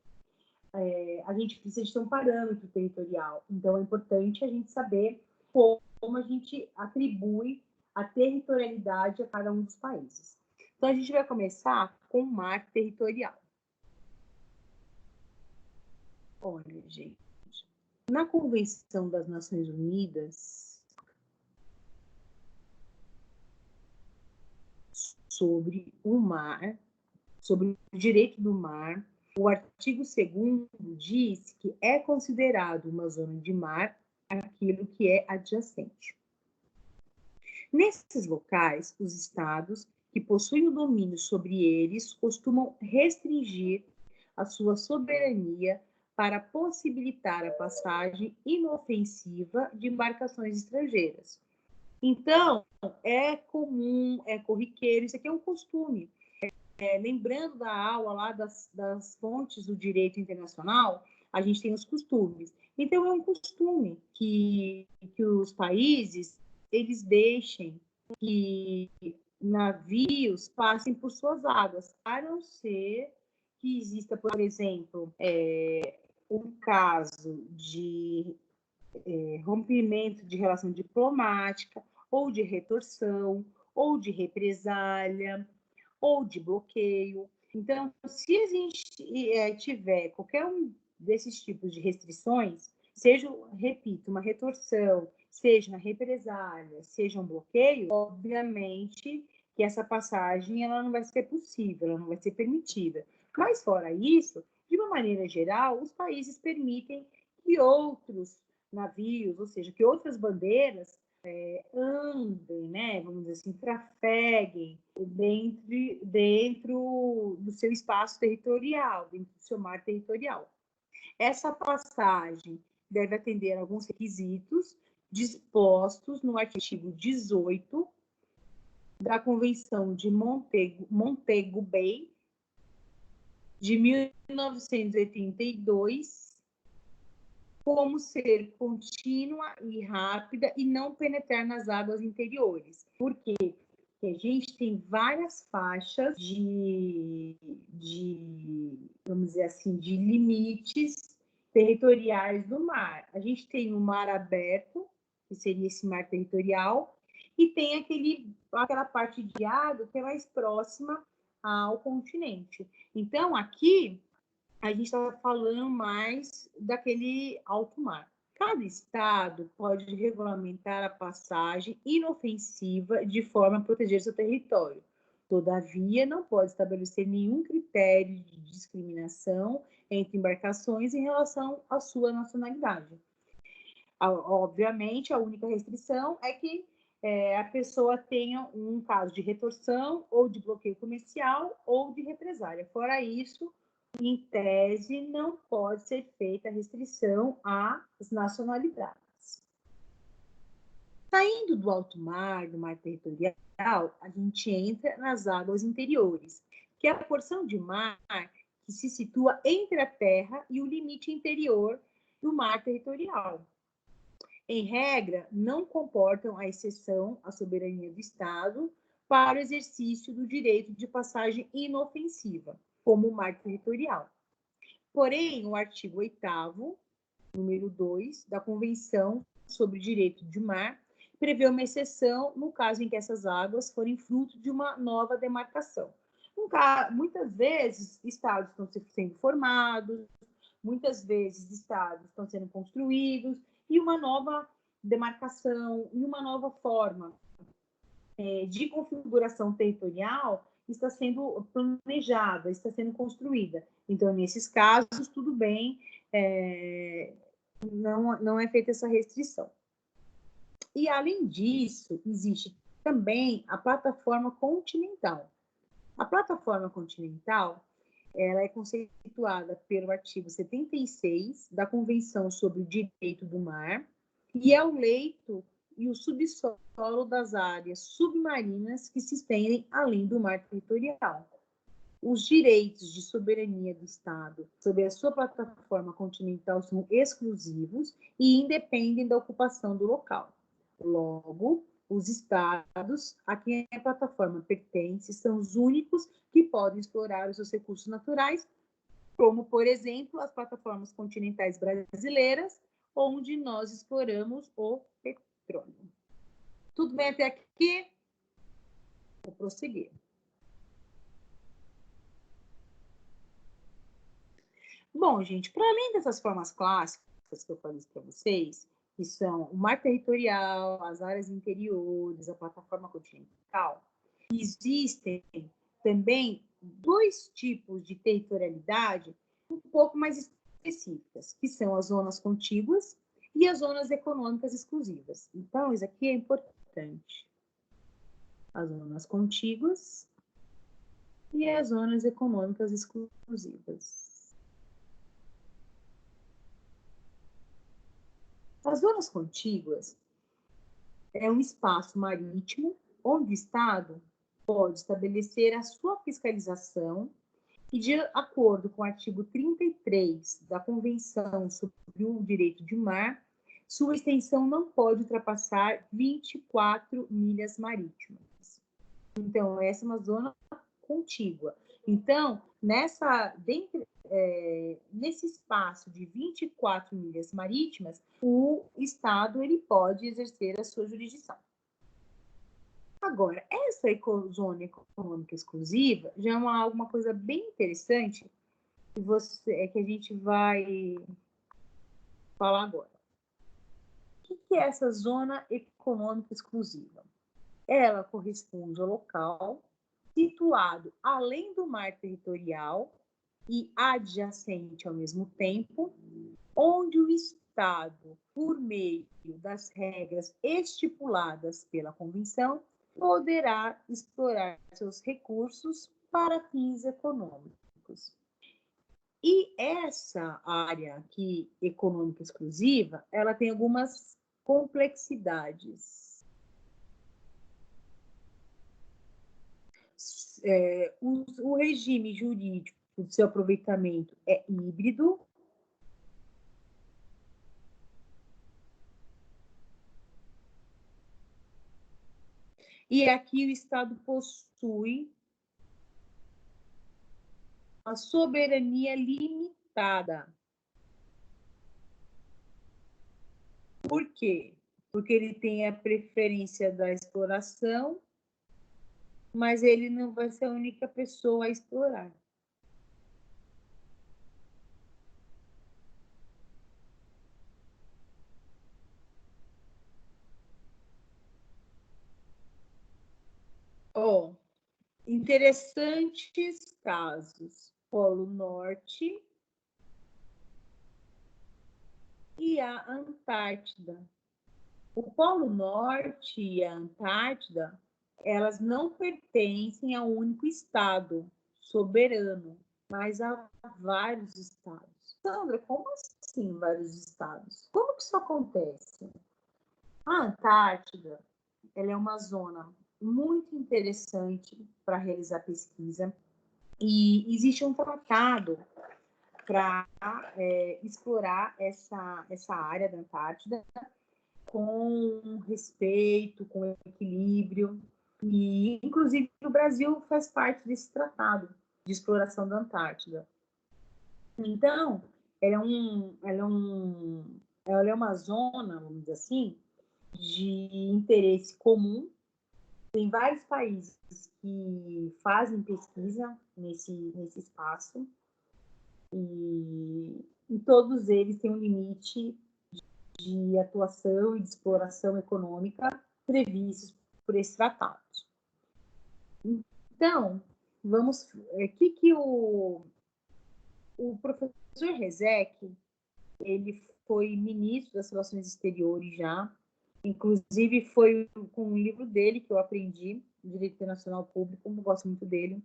a gente precisa de ter um parâmetro territorial. Então, é importante a gente saber como a gente atribui a territorialidade a cada um dos países. Então, a gente vai começar com o mar territorial. Olha, gente, na Convenção das Nações Unidas sobre o mar, sobre o direito do mar, o artigo 2º diz que é considerado uma zona de mar aquilo que é adjacente. Nesses locais, os estados que possuem o domínio sobre eles costumam restringir a sua soberania para possibilitar a passagem inofensiva de embarcações estrangeiras. Então, é comum, é corriqueiro, isso aqui é um costume. Lembrando da aula lá das fontes do direito internacional, a gente tem os costumes. Então, é um costume que os países eles deixem que navios passem por suas águas, a não ser que exista, por exemplo, um caso de rompimento de relação diplomática, ou de retorção, ou de represália, ou de bloqueio. Então, se a gente tiver qualquer um desses tipos de restrições, seja, repito, uma retorção, seja uma represália, seja um bloqueio, obviamente que essa passagem ela não vai ser possível, ela não vai ser permitida. Mas, fora isso, de uma maneira geral, os países permitem que outros navios, ou seja, que outras bandeiras andem, né, vamos dizer assim, trafeguem dentro do seu espaço territorial, dentro do seu mar territorial. Essa passagem deve atender a alguns requisitos dispostos no artigo 18 da Convenção de Montego Bay, de 1982, como ser contínua e rápida e não penetrar nas águas interiores. Por quê? Porque a gente tem várias faixas vamos dizer assim, de limites territoriais do mar. A gente tem o mar aberto, que seria esse mar territorial, e tem aquela parte de água que é mais próxima ao continente. Então, aqui, a gente está falando mais daquele alto mar. Cada estado pode regulamentar a passagem inofensiva de forma a proteger seu território. Todavia, não pode estabelecer nenhum critério de discriminação entre embarcações em relação à sua nacionalidade. Obviamente, a única restrição é que a pessoa tenha um caso de retorção ou de bloqueio comercial ou de represália. Fora isso, em tese, não pode ser feita restrição às nacionalidades. Saindo do alto mar, do mar territorial, a gente entra nas águas interiores, que é a porção de mar que se situa entre a terra e o limite interior do mar territorial. Em regra, não comportam a exceção à soberania do Estado para o exercício do direito de passagem inofensiva, como o mar territorial. Porém, o artigo 8º, número 2, da Convenção sobre o Direito do Mar, prevê uma exceção no caso em que essas águas forem fruto de uma nova demarcação. Muitas vezes, estados estão sendo formados, muitas vezes, estados estão sendo construídos, e uma nova demarcação, e uma nova forma de configuração territorial está sendo planejada, está sendo construída. Então, nesses casos, tudo bem não é feita essa restrição. E, além disso, existe também a plataforma continental. A plataforma continental, ela é conceituada pelo artigo 76 da Convenção sobre o Direito do Mar e é o leito e o subsolo das áreas submarinas que se estendem além do mar territorial. Os direitos de soberania do Estado sobre a sua plataforma continental são exclusivos e independem da ocupação do local. Logo, os estados a quem a plataforma pertence são os únicos que podem explorar os seus recursos naturais, como, por exemplo, as plataformas continentais brasileiras, onde nós exploramos o petróleo. Tudo bem até aqui? Vou prosseguir. Bom, gente, para além dessas formas clássicas que eu falei para vocês, que são o mar territorial, as áreas interiores, a plataforma continental, existem também dois tipos de territorialidade um pouco mais específicas, que são as zonas contíguas e as zonas econômicas exclusivas. Então, isso aqui é importante. As zonas contíguas e as zonas econômicas exclusivas. As zonas contíguas é um espaço marítimo onde o Estado pode estabelecer a sua fiscalização e, de acordo com o artigo 33 da Convenção sobre o Direito de Mar, sua extensão não pode ultrapassar 24 milhas marítimas. Então, essa é uma zona contígua. Então, nesse espaço de 24 milhas marítimas, o Estado ele pode exercer a sua jurisdição. Agora, essa zona econômica exclusiva já é alguma coisa bem interessante que a gente vai falar agora. O que é essa zona econômica exclusiva? Ela corresponde ao local situado além do mar territorial e adjacente ao mesmo tempo, onde o Estado, por meio das regras estipuladas pela Convenção, poderá explorar seus recursos para fins econômicos. E essa área aqui, econômica exclusiva, ela tem algumas complexidades. O regime jurídico de seu aproveitamento é híbrido. E aqui o Estado possui a soberania limitada. Por quê? Porque ele tem a preferência da exploração, mas ele não vai ser a única pessoa a explorar. Interessantes casos: Polo Norte e a Antártida. O Polo Norte e a Antártida, elas não pertencem a um único estado soberano, mas a vários estados. Sandra, como assim vários estados? Como que isso acontece? A Antártida, ela é uma zona muito interessante para realizar pesquisa e existe um tratado para explorar essa área da Antártida com respeito, com equilíbrio, e inclusive o Brasil faz parte desse tratado de exploração da Antártida. Então, ela é uma zona, vamos dizer assim, de interesse comum. Tem vários países que fazem pesquisa nesse espaço e todos eles têm um limite de atuação e de exploração econômica previstos por esse tratado. Então, o professor Rezec, ele foi ministro das Relações Exteriores já. Inclusive, foi com um livro dele que eu aprendi, Direito Internacional Público, eu gosto muito dele.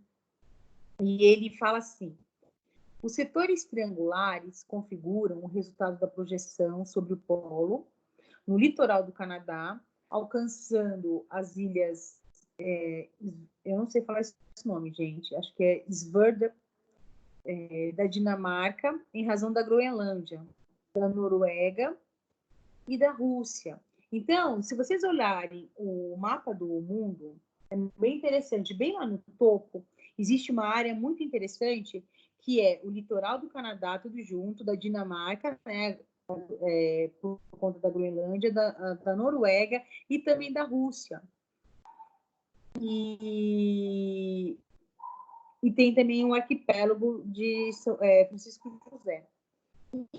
E ele fala assim: os setores triangulares configuram o resultado da projeção sobre o polo, no litoral do Canadá, alcançando as ilhas, eu não sei falar esse nome, gente, acho que é Svalbard, da Dinamarca, em razão da Groenlândia, da Noruega e da Rússia. Então, se vocês olharem o mapa do mundo, é bem interessante. Bem lá no topo, existe uma área muito interessante, que é o litoral do Canadá, tudo junto, da Dinamarca, né, por conta da Groenlândia, da Noruega e também da Rússia. E tem também um arquipélago de Francisco José.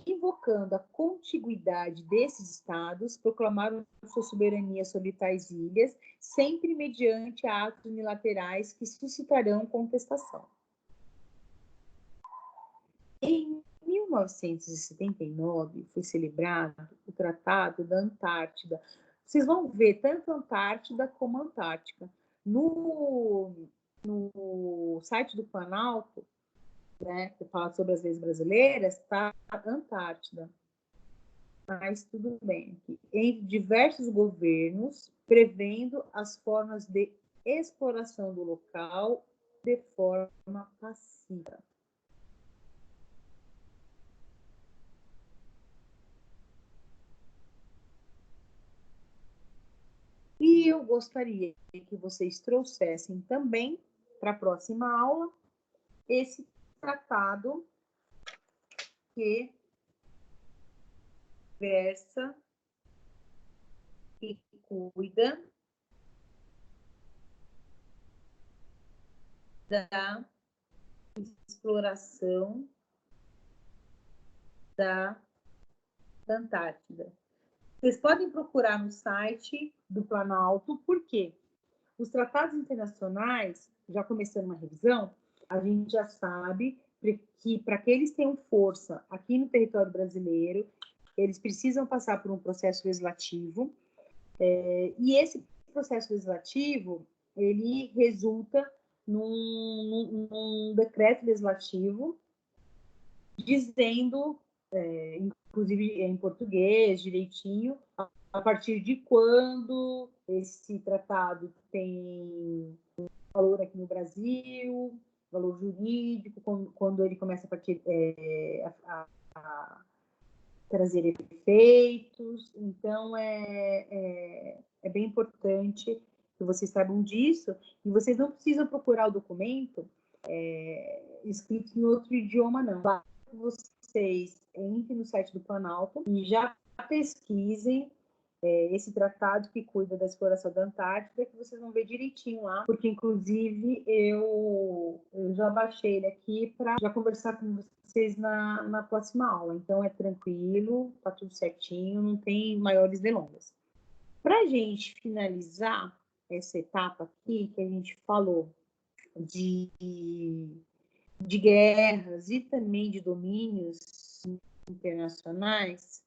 Invocando a contiguidade desses estados, proclamaram sua soberania sobre tais ilhas, sempre mediante atos unilaterais que suscitarão contestação. Em 1979, foi celebrado o Tratado da Antártida. Vocês vão ver tanto a Antártida como a Antártica. No site do Planalto, né, que fala sobre as leis brasileiras, está a Antártida. Mas tudo bem. Em diversos governos, prevendo as formas de exploração do local de forma passiva. E eu gostaria que vocês trouxessem também, para a próxima aula, esse tratado que versa e cuida da exploração da Antártida. Vocês podem procurar no site do Planalto, porque os tratados internacionais, já começando uma revisão, a gente já sabe que para que eles tenham força aqui no território brasileiro, eles precisam passar por um processo legislativo, e esse processo legislativo, ele resulta num decreto legislativo dizendo, inclusive em português, direitinho, a partir de quando esse tratado tem valor aqui no Brasil, valor jurídico, quando ele começa a trazer efeitos. Então, é bem importante que vocês saibam disso, e vocês não precisam procurar o documento escrito em outro idioma, não. Vocês entrem no site do Planalto e já pesquisem esse tratado que cuida da exploração da Antártida, que vocês vão ver direitinho lá, porque inclusive eu já baixei ele aqui para já conversar com vocês na próxima aula. Então é tranquilo, tá tudo certinho, não tem maiores delongas. Para a gente finalizar essa etapa aqui, que a gente falou de guerras e também de domínios internacionais,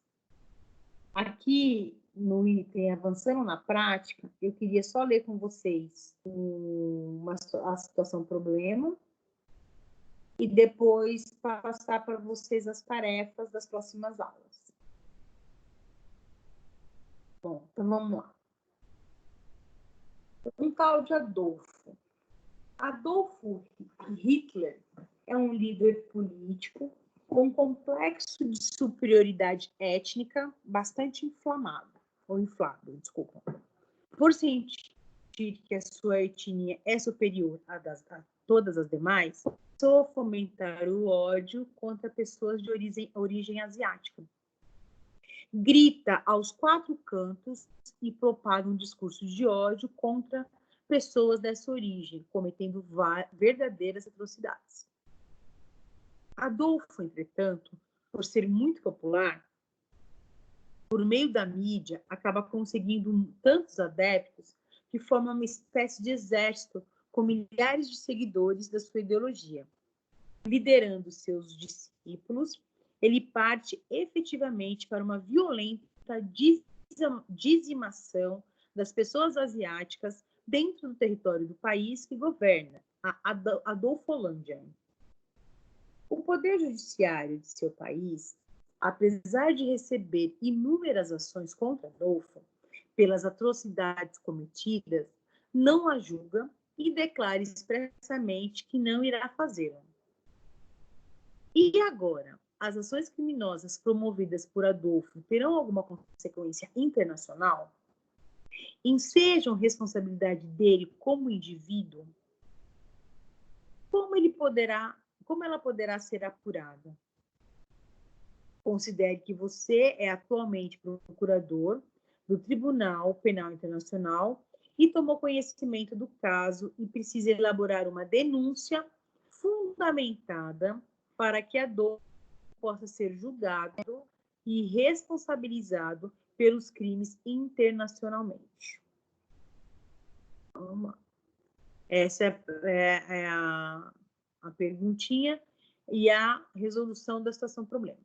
aqui no item Avançando na Prática, eu queria só ler com vocês a situação problema e depois passar para vocês as tarefas das próximas aulas. Bom, então vamos lá. Um tal de Adolfo. Adolfo Hitler é um líder político com um complexo de superioridade étnica bastante inflado, desculpa. Por sentir que a sua etnia é superior a todas as demais, começou a fomentar o ódio contra pessoas de origem asiática. Grita aos quatro cantos e propaga um discurso de ódio contra pessoas dessa origem, cometendo verdadeiras atrocidades. Adolfo, entretanto, por ser muito popular, por meio da mídia, acaba conseguindo tantos adeptos que forma uma espécie de exército com milhares de seguidores da sua ideologia, liderando seus discípulos ele parte efetivamente para uma violenta dizimação das pessoas asiáticas dentro do território do país que governa, a Adolfolândia. O poder judiciário de seu país, apesar de receber inúmeras ações contra Adolfo pelas atrocidades cometidas, não a julga e declara expressamente que não irá fazê-lo. E agora, as ações criminosas promovidas por Adolfo terão alguma consequência internacional? Ensejam responsabilidade dele como indivíduo? Como ela poderá ser apurada? Considere que você é atualmente procurador do Tribunal Penal Internacional e tomou conhecimento do caso e precisa elaborar uma denúncia fundamentada para que Adolfo possa ser julgado e responsabilizado pelos crimes internacionalmente. Vamos lá. Essa é a perguntinha e a resolução da situação problema.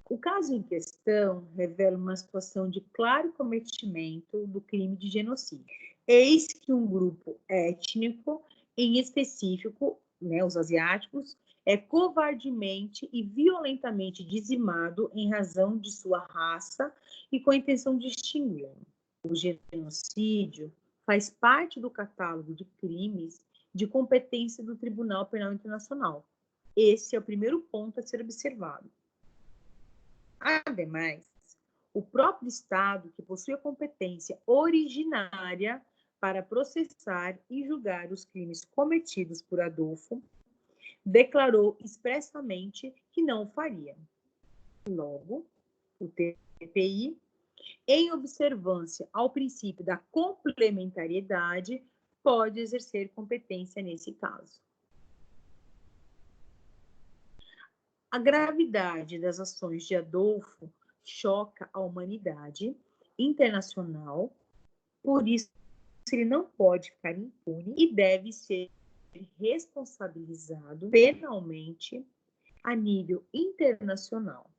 O caso em questão revela uma situação de claro cometimento do crime de genocídio. Eis que um grupo étnico, em específico, os asiáticos, é covardemente e violentamente dizimado em razão de sua raça e com a intenção de extingui-lo. O genocídio faz parte do catálogo de crimes de competência do Tribunal Penal Internacional. Esse é o primeiro ponto a ser observado. Ademais, o próprio Estado, que possui a competência originária para processar e julgar os crimes cometidos por Adolfo, declarou expressamente que não o faria. Logo, o TPI, em observância ao princípio da complementariedade, pode exercer competência nesse caso. A gravidade das ações de Adolfo choca a humanidade internacional, por isso ele não pode ficar impune e deve ser responsabilizado penalmente a nível internacional.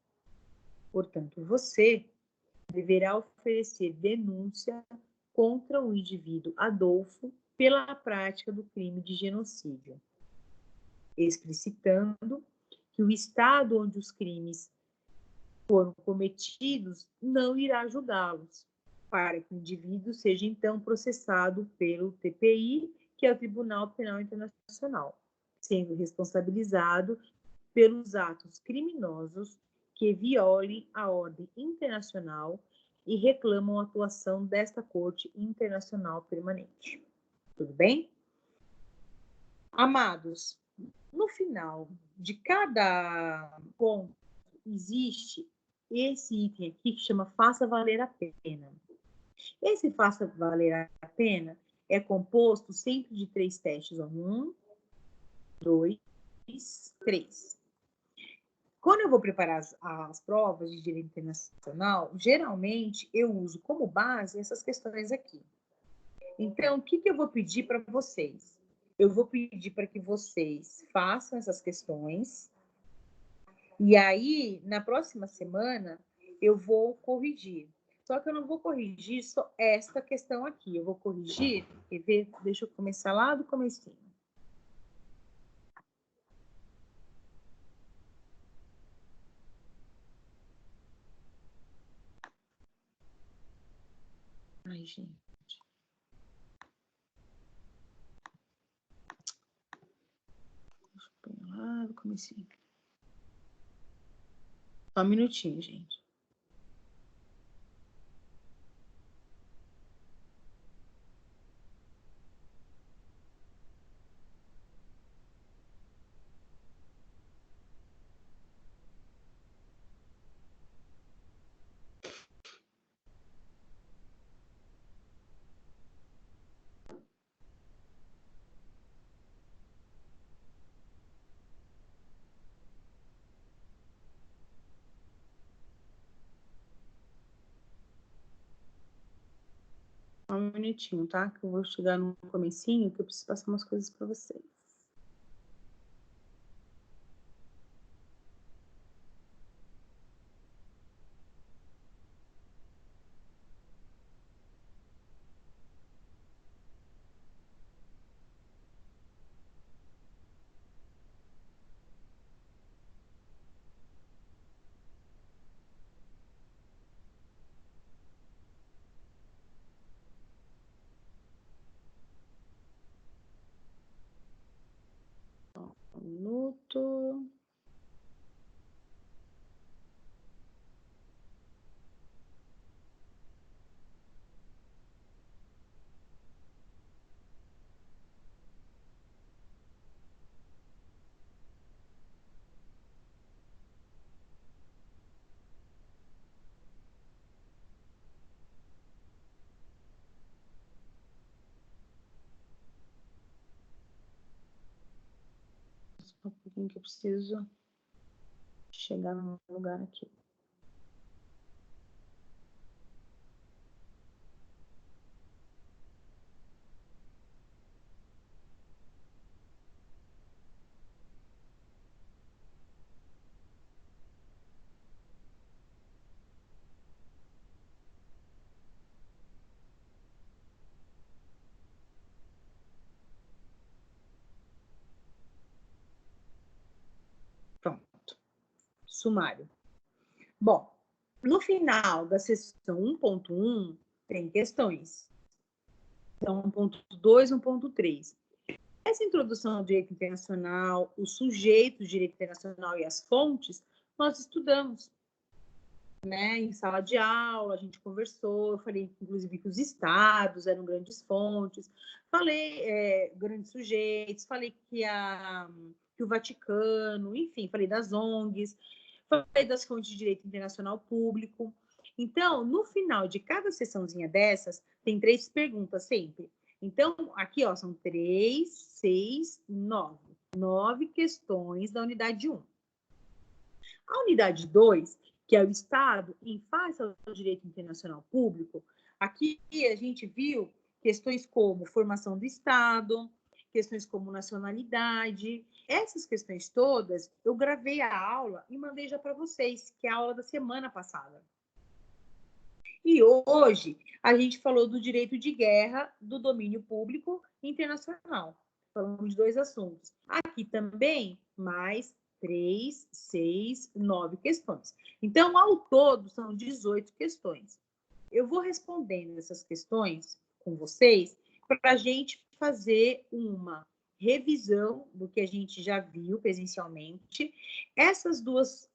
Portanto, você deverá oferecer denúncia contra o indivíduo Adolfo pela prática do crime de genocídio, explicitando que o Estado onde os crimes foram cometidos não irá julgá-los, para que o indivíduo seja então processado pelo TPI, que é o Tribunal Penal Internacional, sendo responsabilizado pelos atos criminosos que violem a ordem internacional e reclamam a atuação desta Corte Internacional Permanente. Tudo bem? Amados, no final de cada ponto existe esse item aqui que chama Faça Valer a Pena. Esse Faça Valer a Pena é composto sempre de 3 testes. 1, 2, 3. Quando eu vou preparar as provas de direito internacional, geralmente eu uso como base essas questões aqui. Então, o que eu vou pedir para vocês? Eu vou pedir para que vocês façam essas questões e aí, na próxima semana, eu vou corrigir. Só que eu não vou corrigir só esta questão aqui. Eu vou corrigir, quer ver? Deixa eu começar lá do comecinho. Ai, gente. Deixa eu pegar lá do comecinho. Só um minutinho, gente. Só um minutinho, tá? Que eu vou chegar no comecinho, que eu preciso passar umas coisas para vocês. Pronto. Só um pouquinho que eu preciso chegar no lugar aqui. Pronto. Sumário. Bom, no final da sessão 1.1 tem questões. Então, 1.2, 1.3. Essa introdução ao direito internacional, os sujeitos do direito internacional e as fontes, nós estudamos, né? Em sala de aula, a gente conversou, eu falei, inclusive, que os estados eram grandes fontes, falei grandes sujeitos, falei que o Vaticano, enfim, falei das ONGs, falei das fontes de direito internacional público. Então, no final de cada sessãozinha dessas, tem 3 perguntas sempre. Então, aqui, ó, são 3, 6, 9. 9 questões da unidade 1. A unidade 2, que é o Estado em face ao direito internacional público, aqui a gente viu questões como formação do Estado, questões como nacionalidade. Essas questões todas, eu gravei a aula e mandei já para vocês, que é a aula da semana passada. E hoje a gente falou do direito de guerra, do domínio público internacional. Falamos de 2 assuntos. Aqui também, mais 3, 6, 9 questões. Então, ao todo, são 18 questões. Eu vou respondendo essas questões com vocês para a gente fazer uma revisão do que a gente já viu presencialmente. Esses 2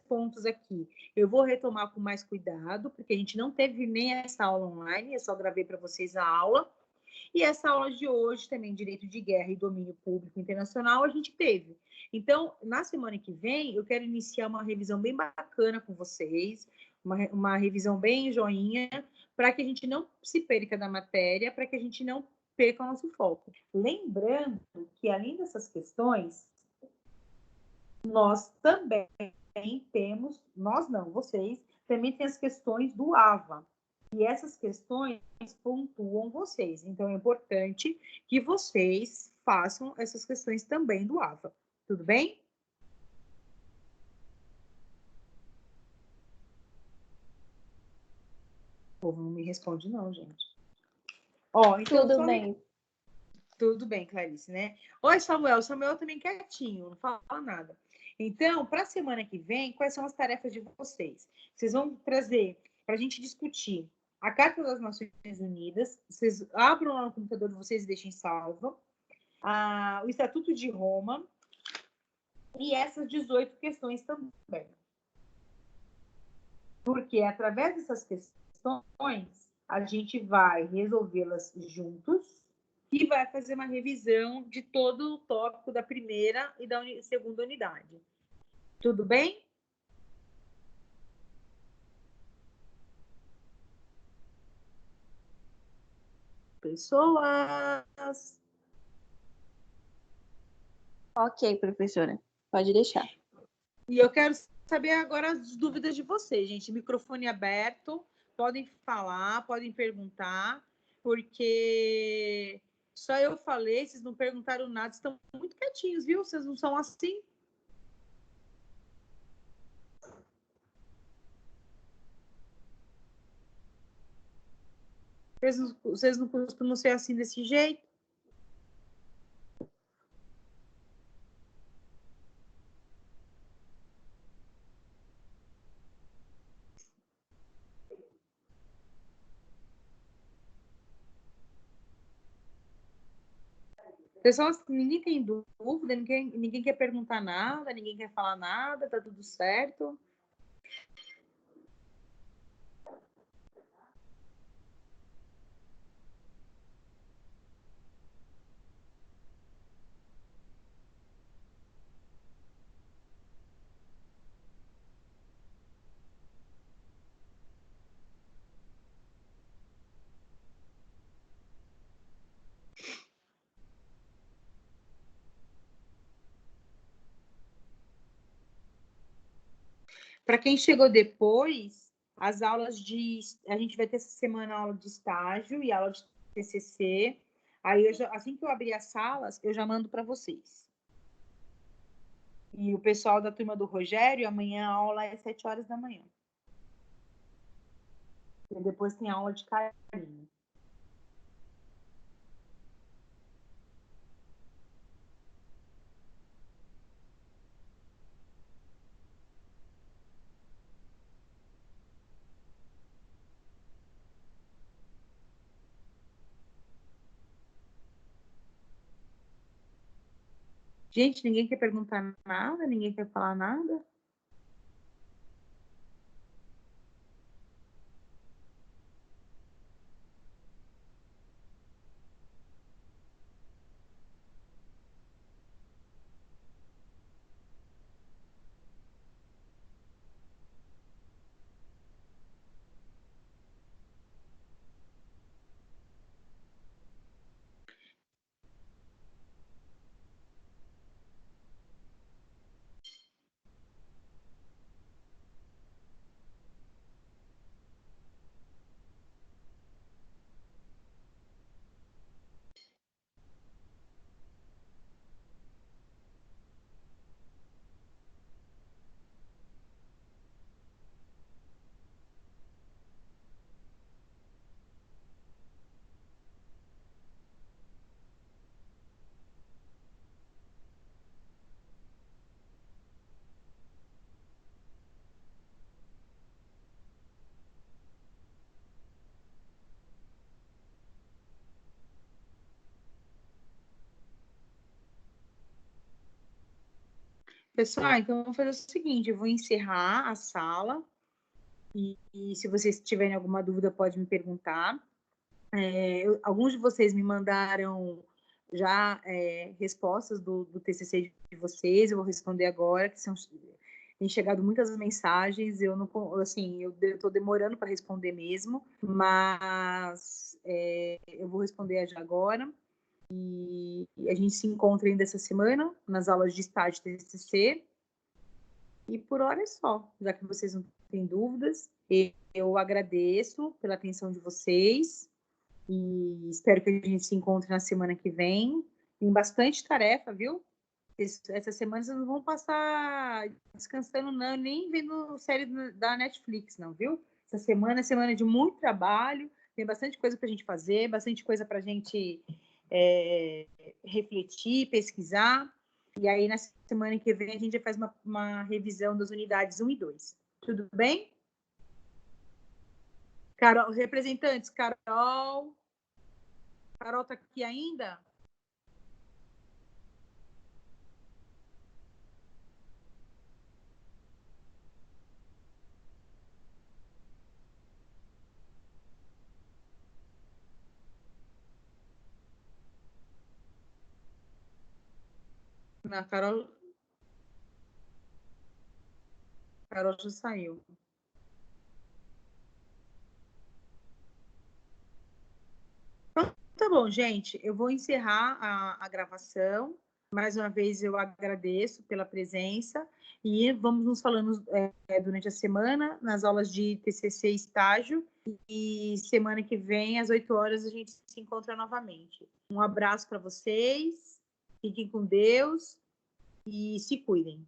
pontos aqui, eu vou retomar com mais cuidado, porque a gente não teve nem essa aula online, eu só gravei para vocês a aula. E essa aula de hoje, também, Direito de Guerra e Domínio Público Internacional, a gente teve. Então, na semana que vem, eu quero iniciar uma revisão bem bacana com vocês, uma revisão bem joinha, para que a gente não se perca da matéria, para que a gente não perca o nosso foco. Lembrando que, além dessas questões, nós também temos, nós não, vocês, também tem as questões do AVA. E essas questões pontuam vocês. Então, é importante que vocês façam essas questões também do AVA. Tudo bem? O povo não me responde não, gente. Ó, então, Tudo bem. Tudo bem, Clarice, né? Oi, Samuel. Samuel também quietinho, não fala nada. Então, para a semana que vem, quais são as tarefas de vocês? Vocês vão trazer para a gente discutir a Carta das Nações Unidas. Vocês abram lá no computador de vocês e deixem salvo. O Estatuto de Roma e essas 18 questões também. Porque através dessas questões, a gente vai resolvê-las juntos e vai fazer uma revisão de todo o tópico da primeira e da segunda unidade. Tudo bem? Pessoas. Ok, professora. Pode deixar. E eu quero saber agora as dúvidas de vocês, gente. Microfone aberto, podem falar, podem perguntar, porque só eu falei, vocês não perguntaram nada, estão muito quietinhos, viu? Vocês não são assim? Vocês não costumam ser assim desse jeito? Pessoal, ninguém tem dúvida, ninguém quer perguntar nada, ninguém quer falar nada, tá tudo certo. Para quem chegou depois, as aulas de... A gente vai ter essa semana aula de estágio e aula de TCC. Aí, assim que eu abrir as salas, eu já mando para vocês. E o pessoal da turma do Rogério, amanhã a aula é 7 horas da manhã. E depois tem aula de Karine. Gente, ninguém quer perguntar nada? Ninguém quer falar nada? Pessoal, então vamos fazer o seguinte, eu vou encerrar a sala e se vocês tiverem alguma dúvida pode me perguntar. Alguns de vocês me mandaram já respostas do TCC de vocês, eu vou responder agora, que tem chegado muitas mensagens, eu não, assim, eu estou demorando para responder mesmo, mas eu vou responder já agora. E a gente se encontra ainda essa semana nas aulas de estágio TCC. E por hora é só, já que vocês não têm dúvidas. Eu agradeço pela atenção de vocês e espero que a gente se encontre na semana que vem. Tem bastante tarefa, viu? Essa semana vocês não vão passar descansando, não, nem vendo série da Netflix, não, viu? Essa semana é semana de muito trabalho, tem bastante coisa para a gente fazer, bastante coisa para a gente refletir, pesquisar. E aí, na semana que vem, a gente já faz uma revisão das unidades 1 e 2. Tudo bem? Carol, representantes, Carol está aqui ainda? Não, Carol já saiu. Tá bom, gente. Eu vou encerrar a gravação. Mais uma vez, eu agradeço pela presença e vamos nos falando durante a semana, nas aulas de TCC estágio. E semana que vem, às 8 horas, a gente se encontra novamente. Um abraço para vocês, fiquem com Deus e se cuidem.